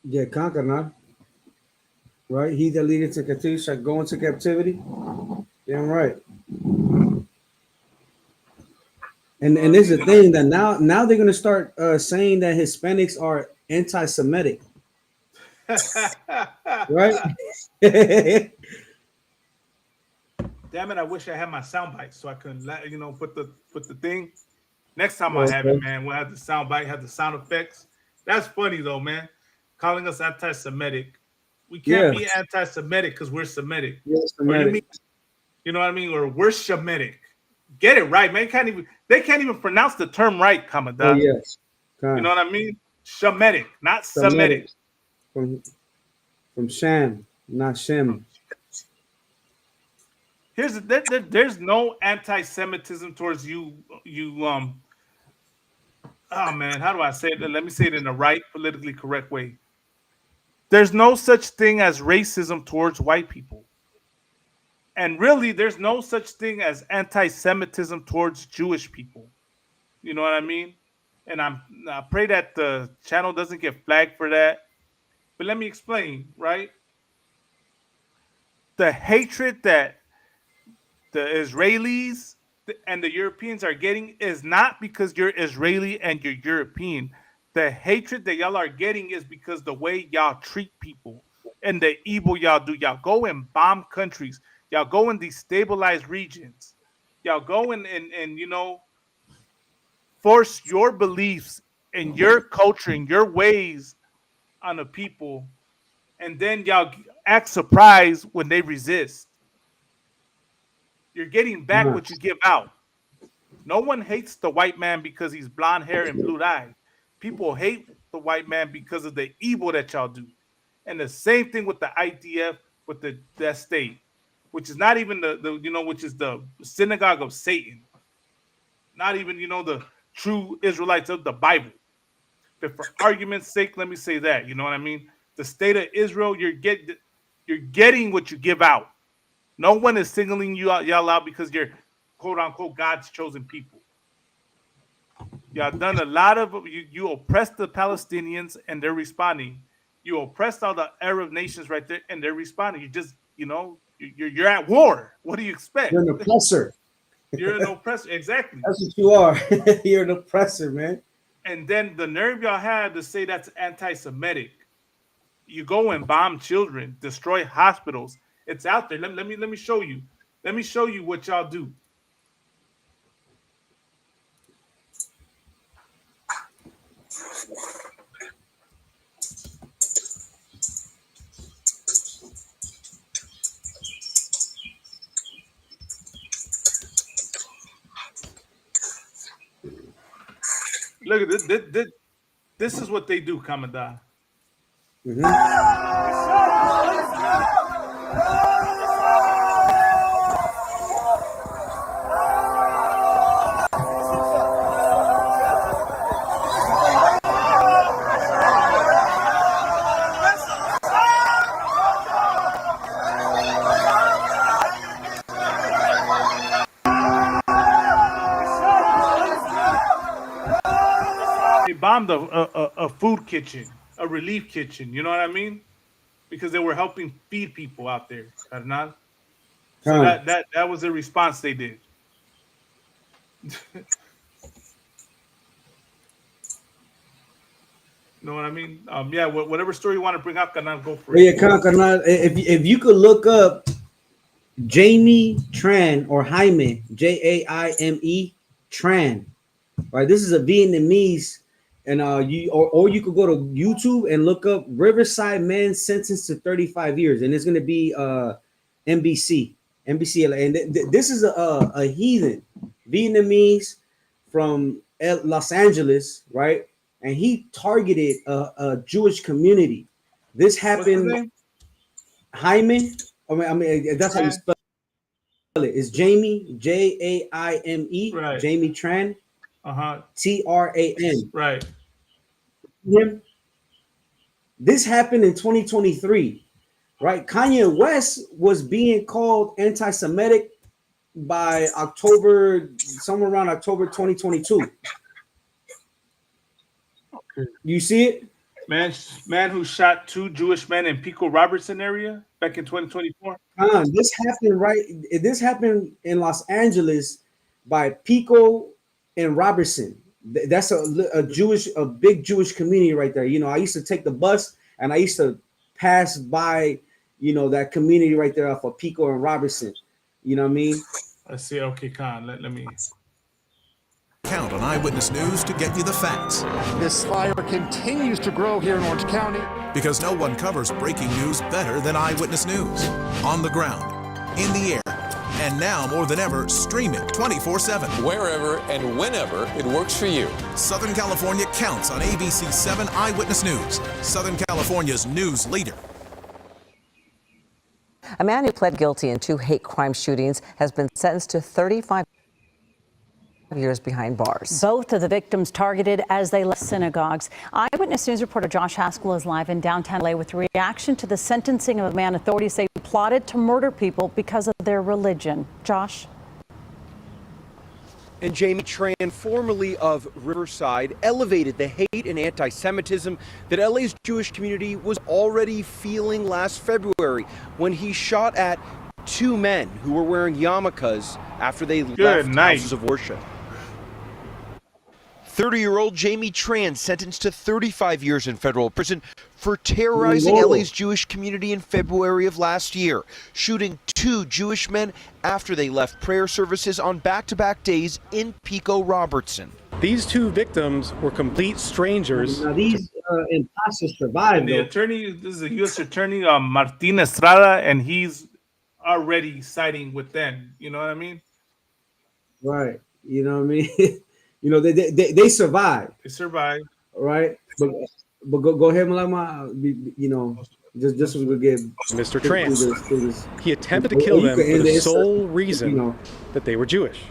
Yeah, conquer not. Right? He that leadeth to captivity shall go into captivity. Damn right. And there's a thing that now they're gonna start saying that Hispanics are anti-Semitic. Right? Damn it! I wish I had my sound bite so I could, put the thing. Next time I have it, man, we'll have the sound bite, have the sound effects. That's funny though, man. Calling us anti-Semitic. We can't be anti-Semitic because we're Semitic. Or you mean, you know what I mean? Or we're Shemitic. Get it right, man. They can't even pronounce the term right, Commandant. Oh yes. You know what I mean? Shemitic, not Semitic. From Sham, not Shem. There's no anti-Semitism towards oh man, how do I say it? Let me say it in the right politically correct way. There's no such thing as racism towards white people. And really, there's no such thing as anti-Semitism towards Jewish people. You know what I mean? And I pray that the channel doesn't get flagged for that. But let me explain, right? The hatred that the Israelis and the Europeans are getting is not because you're Israeli and you're European. The hatred that y'all are getting is because the way y'all treat people and the evil y'all do. Y'all go and bomb countries. Y'all go and destabilize regions. Y'all go and force your beliefs and your culture and your ways on the people. And then y'all act surprised when they resist. You're getting back what you give out. No one hates the white man because he's blonde hair and blue eyes. People hate the white man because of the evil that y'all do. And the same thing with the IDF, with that state, which is not even which is the synagogue of Satan. Not even, the true Israelites of the Bible. But for argument's sake, let me say that. You know what I mean? The state of Israel, you're getting what you give out. No one is singling y'all out because you're quote unquote God's chosen people. Y'all done a lot of you oppressed the Palestinians and they're responding. You oppressed all the Arab nations right there and they're responding. You just you're at war. What do you expect? You're an oppressor. You're an oppressor. Exactly. That's what you are. You're an oppressor, man. And then the nerve y'all had to say that's anti-Semitic. You go and bomb children, destroy hospitals. It's out there. Let me show you. Let me show you what y'all do. Look at this. This is what they do, Commandant. They bombed a food kitchen, a relief kitchen. You know what I mean? Because they were helping feed people out there, Carnal. So that was the response they did. You know what I mean? Yeah, whatever story you want to bring up, Carnal, go for it. Yeah, Carnal, if you could look up Jamie Tran or Jaime, Jaime Tran. Right, this is a Vietnamese, and or you could go to YouTube and look up Riverside man sentenced to 35 years, and it's gonna be NBC, and this is a heathen Vietnamese from Los Angeles, right? And he targeted a Jewish community. This happened. Jaime, I mean that's how you spell it. It's Jamie, Jaime, Right. Jamie Tran, Tran. Right. Him. This happened in 2023, right? Kanye West was being called anti-Semitic by somewhere around October 2022. You see it? Man who shot 2 Jewish men in Pico Robertson area back in 2024. This happened in Los Angeles by Pico and Robertson. That's a big Jewish community right there. You know, I used to take the bus and I used to pass by, that community right there off of Pico and Robertson. You know what I mean? Let's see. Okay, Khan, let me. Count on Eyewitness News to get you the facts. This fire continues to grow here in Orange County. Because no one covers breaking news better than Eyewitness News. On the ground, in the air, and now more than ever, streaming 24/7. Wherever and whenever it works for you. Southern California counts on ABC 7 Eyewitness News, Southern California's news leader. A man who pled guilty in 2 hate crime shootings has been sentenced to 35 years behind bars. Both of the victims targeted as they left synagogues. Eyewitness News reporter Josh Haskell is live in downtown LA with reaction to the sentencing of a man authorities say plotted to murder people because of their religion. Josh? And Jamie Tran, formerly of Riverside, elevated the hate and anti-Semitism that LA's Jewish community was already feeling last February when he shot at 2 men who were wearing yarmulkes after they left houses of worship. 30-year-old Jamie Tran sentenced to 35 years in federal prison for terrorizing LA's Jewish community in February of last year, shooting 2 Jewish men after they left prayer services on back-to-back days in Pico Robertson. These 2 victims were complete strangers. Now these imposters survived. The attorney, this is a U.S. attorney, Martin Estrada, and he's already siding with them. You know what I mean? Right. You know what I mean? They survived. They survived. Right. But go ahead, Malama. Just we give Mr. Tran. He attempted to kill them for the sole reason that they were Jewish.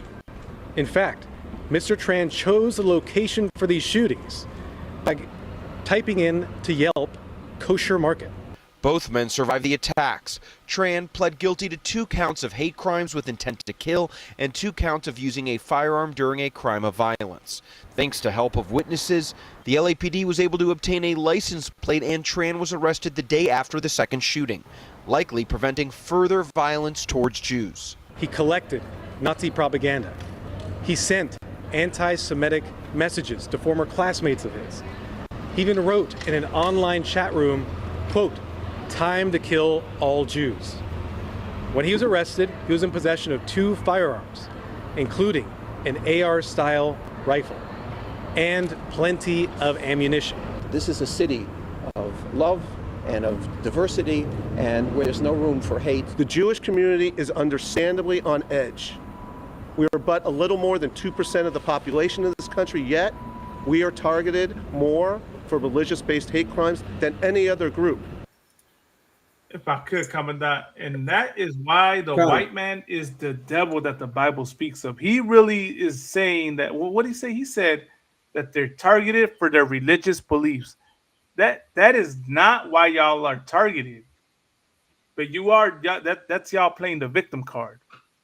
In fact, Mr. Tran chose the location for these shootings by typing in to Yelp kosher market. Both men survived the attacks. Tran pled guilty to 2 counts of hate crimes with intent to kill and 2 counts of using a firearm during a crime of violence. Thanks to help of witnesses, the LAPD was able to obtain a license plate and Tran was arrested the day after the second shooting, likely preventing further violence towards Jews. He collected Nazi propaganda. He sent anti-Semitic messages to former classmates of his. He even wrote in an online chat room, quote, "Time to kill all Jews." When he was arrested, he was in possession of 2 firearms, including an AR-style rifle and plenty of ammunition. This is a city of love and of diversity and where there's no room for hate. The Jewish community is understandably on edge. We are but a little more than 2% of the population of this country, yet we are targeted more for religious-based hate crimes than any other group. If I could, Commandant, and that is why the white man is the devil that the Bible speaks of. He really is saying that. Well, what did he say? He said that they're targeted for their religious beliefs. That is not why y'all are targeted. But you are. That's y'all playing the victim card.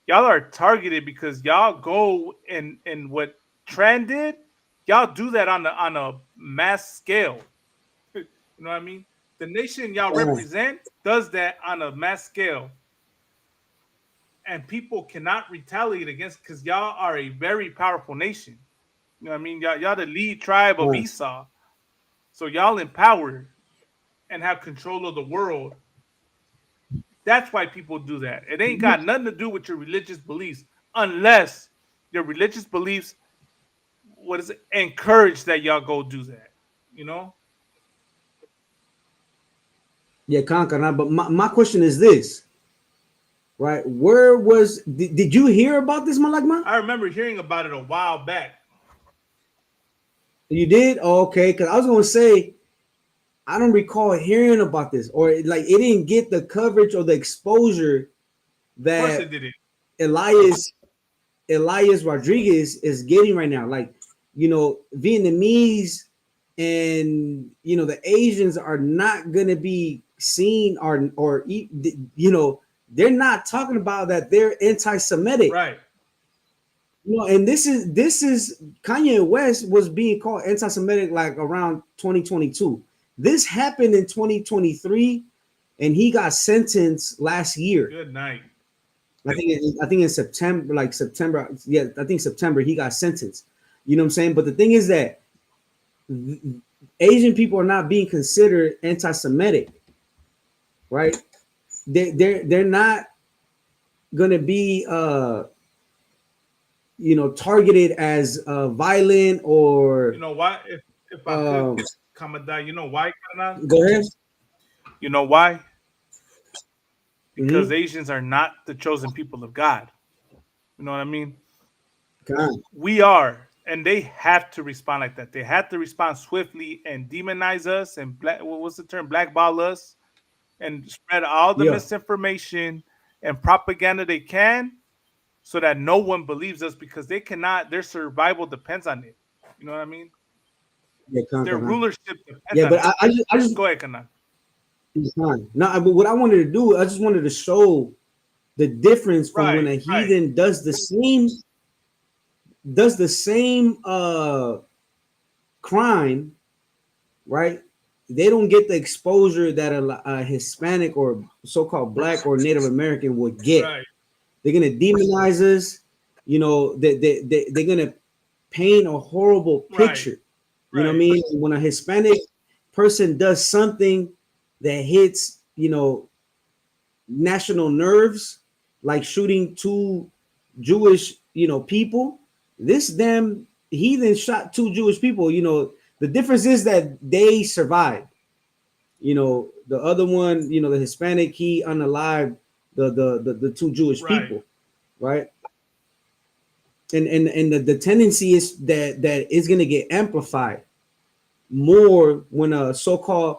Y'all are targeted because y'all go and what Tran did. Y'all do that on a mass scale. You know what I mean? The nation y'all represent does that on a mass scale. And people cannot retaliate against because y'all are a very powerful nation. You know what I mean? Y'all the lead tribe of Esau. So y'all empowered and have control of the world. That's why people do that. It ain't got nothing to do with your religious beliefs, unless your religious beliefs, what is it, encourage that y'all go do that. You know? Yeah, Kankana. But my question is this, right? Where was did you hear about this, Malagma? I remember hearing about it a while back. You did? Oh, okay, because I was gonna say I don't recall hearing about this, or like it didn't get the coverage or the exposure Of course that it didn't. Elias Rodriguez is getting right now. Like, you know, Vietnamese and you know the Asians are not gonna be seen or you know, they're not talking about that they're anti-Semitic. Right. You know, and this is Kanye West was being called anti-Semitic like around 2022. This happened in 2023, and he got sentenced last year. Good night. I think in September, like September, yeah, I think September he got sentenced. You know what I'm saying? But the thing is that Asian people are not being considered anti-Semitic, right? They're not gonna be you know, targeted as violent or You know why? If I could, Kamada, you know why, Kanan? Go ahead. You know why? Because Asians are not the chosen people of God. You know what I mean? God. We are, and they have to respond like that. They have to respond swiftly and demonize us and what's the term? Blackball us and spread all the misinformation and propaganda they can, so that no one believes us, because they cannot. Their survival depends on it. You know what I mean? Yeah, Their rulership depends yeah, on but it. I just Go ahead, Kanan. it's fine. No, but what I wanted to do, I just wanted to show the difference from when a heathen does the same crime, right? They don't get the exposure that a Hispanic or so-called Black or Native American would get. Right. They're gonna demonize us. You know, they're gonna paint a horrible picture. You know what I mean? When a Hispanic person does something that hits, you know, national nerves, like shooting two Jewish, you know, people, this damn heathen shot two Jewish people. You know, the difference is that they survived. You know, the other one, you know, the Hispanic, he unalived the two Jewish people, right? And the tendency is that is going to get amplified more when a so-called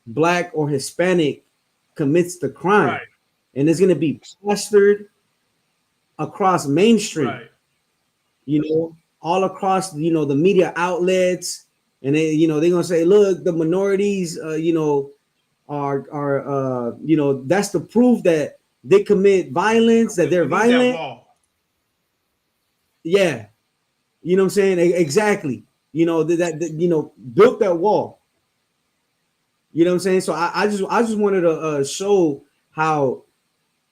Black or Hispanic commits the crime, and it's going to be plastered across mainstream, you know, all across, you know, the media outlets, and they, you know, they're going to say, look, the minorities, you know, are you know, that's the proof that they commit violence, that they're violent. Yeah, you know what I'm saying? Exactly. You know, that you know, built that wall. You know what I'm saying? So I just wanted to show how,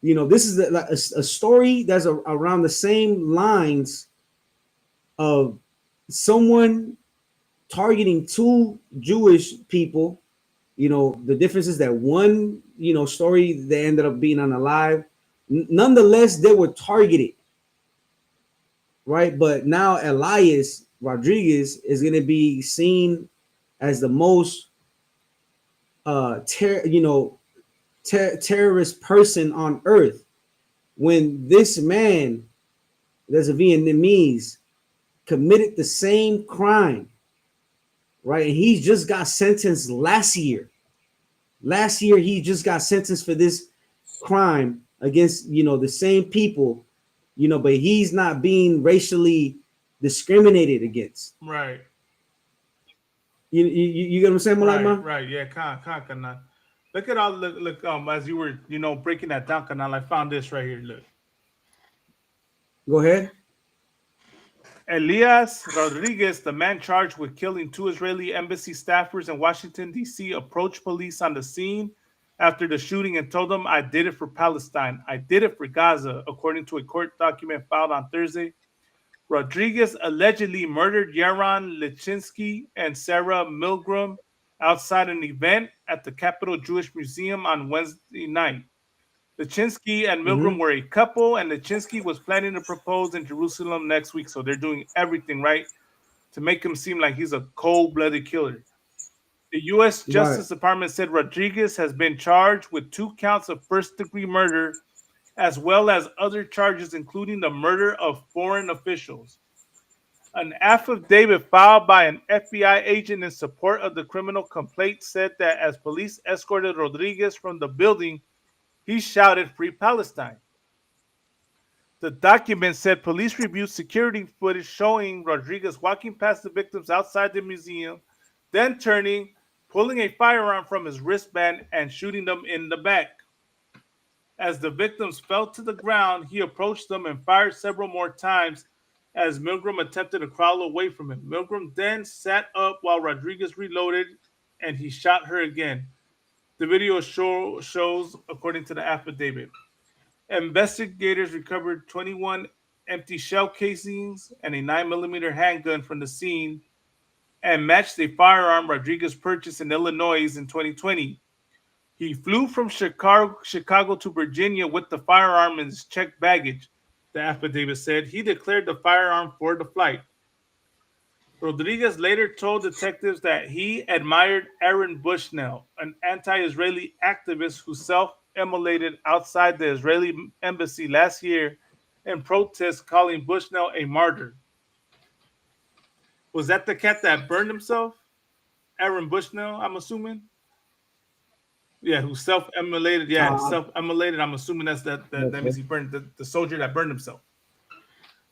you know, this is a story that's around the same lines of someone targeting two Jewish people. You know, the difference is that one, you know, story, they ended up being unalive. Nonetheless, they were targeted, right? But now Elias Rodriguez is going to be seen as the most terrorist person on earth, when this man, there's a Vietnamese, committed the same crime, right? And he just got sentenced last year. Last year, he just got sentenced for this crime against, you know, the same people, you know, but he's not being racially discriminated against. Right. You get what I'm saying, Malama? Right. Yeah. Kanan. Look at all. Look. As you were, you know, breaking that down, Kanan, I found this right here. Look. Go ahead. Elias Rodriguez, the man charged with killing two Israeli embassy staffers in Washington, D.C., approached police on the scene after the shooting and told them, "I did it for Palestine. I did it for Gaza," according to a court document filed on Thursday. Rodriguez allegedly murdered Yaron Lechinsky and Sarah Milgram outside an event at the Capitol Jewish Museum on Wednesday night. Lachinsky and Mm-hmm. Milgram were a couple, and Lachinsky was planning to propose in Jerusalem next week. So they're doing everything right to make him seem like he's a cold-blooded killer. The U.S. Right. Justice Department said Rodriguez has been charged with 2 counts of first-degree murder, as well as other charges, including the murder of foreign officials. An affidavit filed by an FBI agent in support of the criminal complaint said that as police escorted Rodriguez from the building, he shouted "Free Palestine." The document said police reviewed security footage showing Rodriguez walking past the victims outside the museum, then turning, pulling a firearm from his wristband, and shooting them in the back. As the victims fell to the ground, he approached them and fired several more times as Milgram attempted to crawl away from him. Milgram then sat up while Rodriguez reloaded, and he shot her again. The video shows, according to the affidavit. Investigators recovered 21 empty shell casings and a 9mm handgun from the scene and matched a firearm Rodriguez purchased in Illinois in 2020. He flew from Chicago to Virginia with the firearm in his checked baggage, the affidavit said. He declared the firearm for the flight. Rodriguez later told detectives that he admired Aaron Bushnell, an anti-Israeli activist who self-immolated outside the Israeli embassy last year in protest, calling Bushnell a martyr. Was that the cat that burned himself? Aaron Bushnell, I'm assuming? Yeah, who self-immolated. Yeah, self-immolated. I'm assuming that means he burned the soldier that burned himself.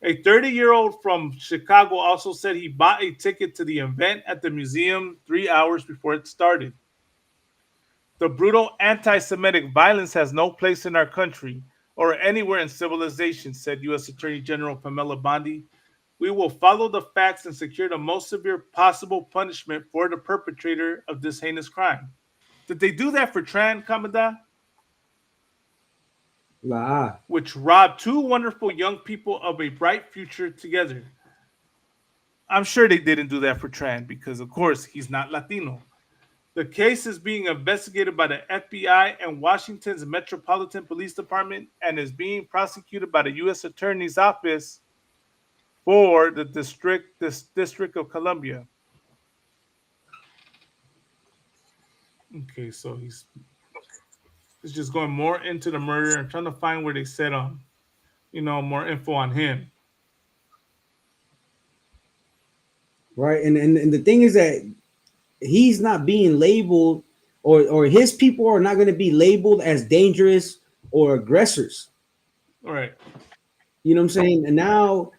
A 30-year-old from Chicago also said he bought a ticket to the event at the museum 3 hours before it started. The brutal anti-Semitic violence has no place in our country or anywhere in civilization, said U.S. Attorney General Pamela Bondi. We will follow the facts and secure the most severe possible punishment for the perpetrator of this heinous crime. Did they do that for Tran Kamada? Which robbed 2 wonderful young people of a bright future together. I'm sure they didn't do that for Tran because, of course, he's not Latino. The case is being investigated by the FBI and Washington's Metropolitan Police Department and is being prosecuted by the U.S. Attorney's Office for the District of Columbia. Okay, so he's just going more into the murder. I'm trying to find where they said more info on him. Right, and the thing is that he's not being labeled, or his people are not going to be labeled as dangerous or aggressors. All right. You know what I'm saying? And now,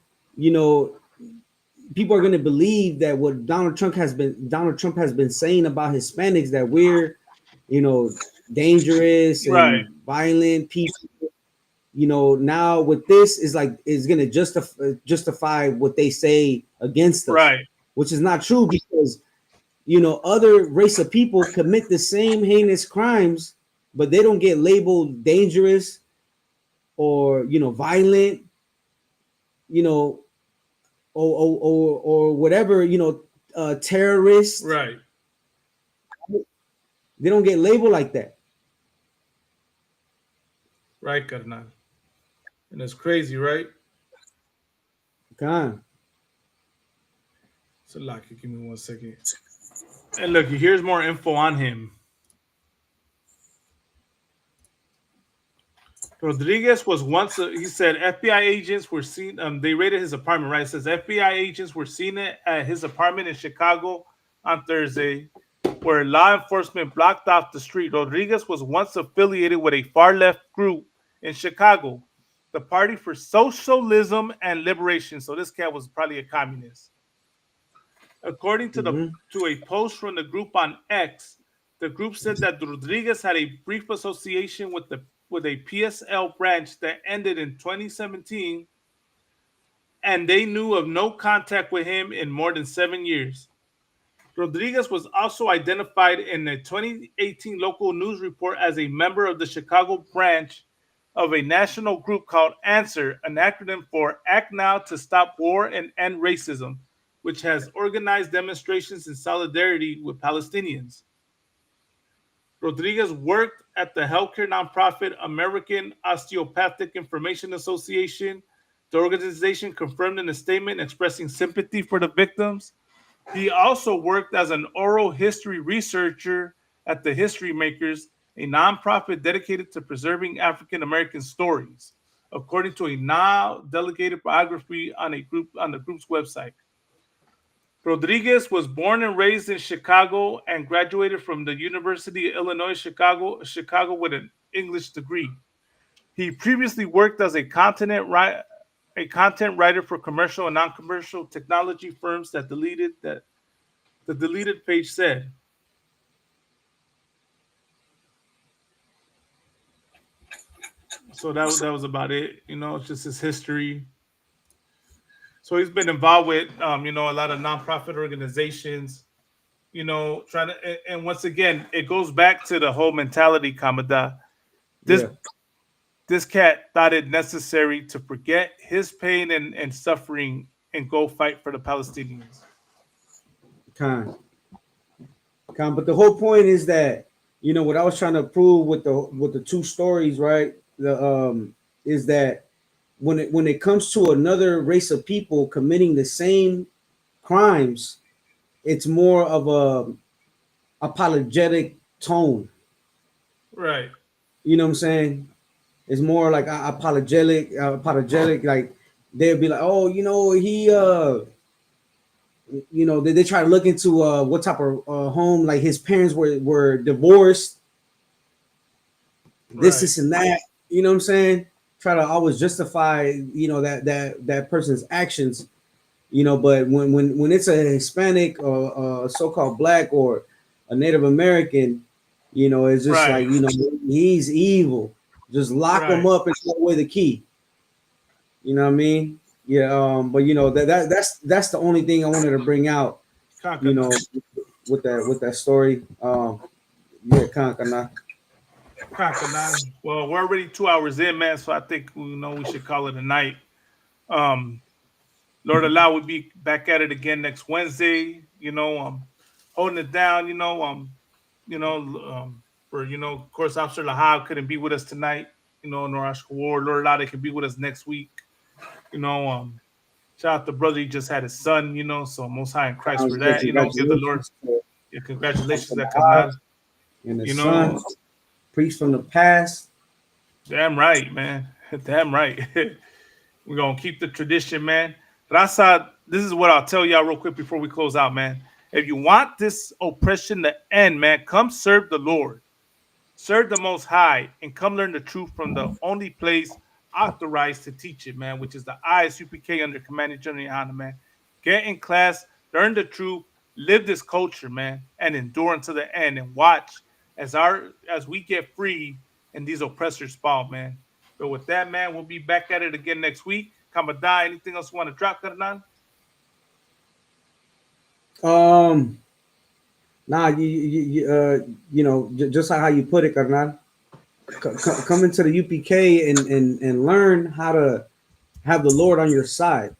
people are going to believe that what Donald Trump has been saying about Hispanics, that we're, dangerous and violent people. Now with this is going to justify what they say against us, right? Which is not true because other race of people commit the same heinous crimes, but they don't get labeled dangerous or violent, or whatever, terrorists. Right. They don't get labeled like that. Right, Carnal. And it's crazy, right? God. So, Lucky, give me 1 second. And look, here's more info on him. Rodriguez was once, he said FBI agents were seen, they raided his apartment, right? It says FBI agents were seen at his apartment in Chicago on Thursday, where law enforcement blocked off the street. Rodriguez was once affiliated with a far-left group in Chicago, the Party for Socialism and Liberation. So this cat was probably a communist. According to to a post from the group on X, the group said that Rodriguez had a brief association with a PSL branch that ended in 2017, and they knew of no contact with him in more than 7 years. Rodriguez was also identified in a 2018 local news report as a member of the Chicago branch of a national group called ANSWER, an acronym for Act Now to Stop War and End Racism, which has organized demonstrations in solidarity with Palestinians. Rodriguez worked at the healthcare nonprofit American Osteopathic Information Association. The organization confirmed in a statement expressing sympathy for the victims. He also worked as an oral history researcher at the History Makers, a nonprofit dedicated to preserving African American stories, according to a now delegated biography on the group's website. Rodriguez was born and raised in Chicago and graduated from the University of Illinois Chicago with an English degree. He previously worked as a content writer for commercial and non-commercial technology firms that the deleted page said. So that was about it. It's just his history. So he's been involved with a lot of nonprofit organizations. Trying to, and once again, it goes back to the whole mentality, Kamada. This cat thought it necessary to forget his pain and suffering and go fight for the Palestinians. But the whole point is that what I was trying to prove with the two stories, right? Is that when it comes to another race of people committing the same crimes, it's more of a apologetic tone. Right. You know what I'm saying? It's more like apologetic. Like they'll be like, oh, he they try to look into what type of home, like his parents were divorced, this and that. You know what I'm saying? Try to always justify that person's actions. But when it's a Hispanic or a so-called black or a Native American, it's just like he's evil. Just lock him up and throw away the key. You know what I mean? Yeah. But that's the only thing I wanted to bring out. With that story. Kankana. Well, we're already 2 hours in, man. So I think we should call it a night. Lord allow, we'll be back at it again next Wednesday. Holding it down. For of course, Officer Lahab couldn't be with us tonight. Norash War, Lord allow, they can be with us next week. Shout out to brother, he just had his son. So Most High in Christ for that. Give the Lord, congratulations that come out. And the son, priest from the past. Damn right, man. Damn right. We're gonna keep the tradition, man. Raza, this is what I'll tell y'all real quick before we close out, man. If you want this oppression to end, man, come serve the Lord. Serve the Most High and come learn the truth from the only place authorized to teach it, man, which is the ISUPK under Commanding General Yohana, man. Get in class, learn the truth, live this culture, man, and endure until the end and watch as we get free and these oppressors fall, man. But with that, man, we'll be back at it again next week. Kamadai, anything else you want to drop, Karnan? Nah, just how you put it, Karnan. Come into the UPK and learn how to have the Lord on your side.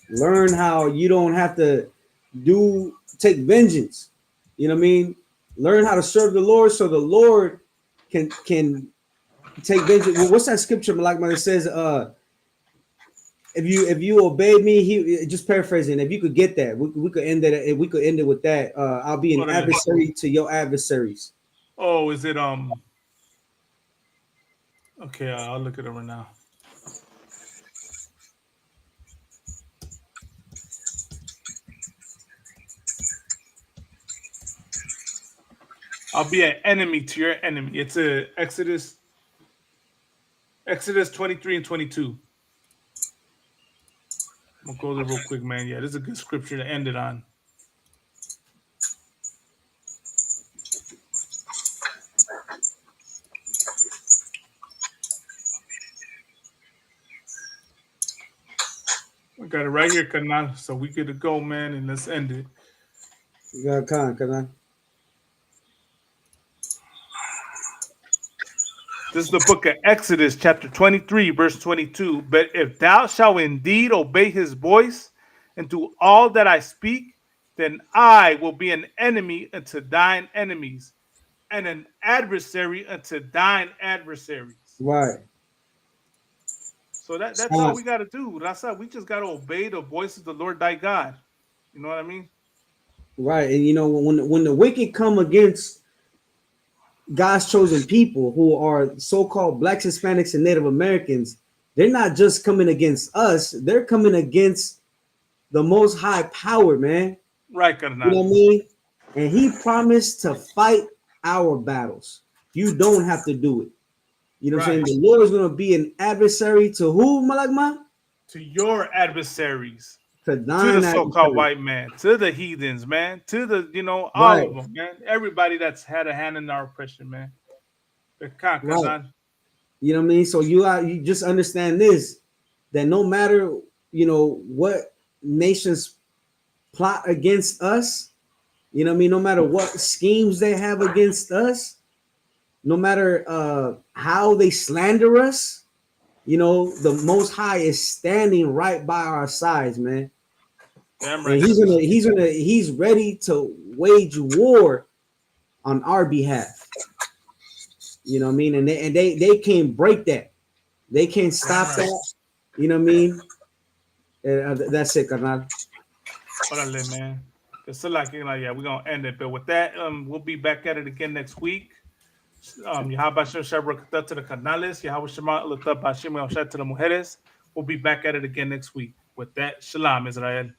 Learn how you don't have to take vengeance. You know what I mean? Learn how to serve the Lord so the Lord can take vengeance. Well, what's that scripture, Malak, that says, if you obey me, he just paraphrasing. If you could get that, we could end it. If we could end it with that, I'll be an adversary to your adversaries. Oh, is it Okay, I'll look at it right now. I'll be an enemy to your enemy. It's Exodus 23 and 22. I'm gonna go there real quick, man. Yeah, this is a good scripture to end it on. We got it right here, Kanan. So we get to go, man, and let's end it. You got Kanan. This is the book of Exodus, chapter 23, verse 22. But if thou shalt indeed obey his voice and do all that I speak, then I will be an enemy unto thine enemies, and an adversary unto thine adversaries. Right. So that's all we got to do. That's all. We just got to obey the voice of the Lord thy God. You know what I mean? Right. And you know, when the wicked come against God's chosen people who are so-called blacks, Hispanics, and Native Americans, they're not just coming against us, they're coming against the most high power, man. Right, You know what I mean? And he promised to fight our battles. You don't have to do it. You know what I'm saying? The Lord is going to be an adversary to who, Malagma? To your adversaries. To the thine so-called adversary. white man, to the heathens, man, to the, all Right. of them, man. Everybody that's had a hand in our oppression, man. Right. You know what I mean? So you just understand this, that no matter, what nations plot against us, you know what I mean? No matter what schemes they have against us, no matter how they slander us, the Most High is standing right by our sides, man. Damn And right. he's ready to wage war on our behalf. You know what I mean? And they can't break that. They can't stop that. You know what I mean? That's it, carnal. Órale, man. It's like, yeah, we're gonna end it. But with that, we'll be back at it again next week. Yahaba Shem Shabrakata to the canales, Yahweh Shema Lata Bashim to the mujeres. We'll be back at it again next week. With that, Shalom, Israel.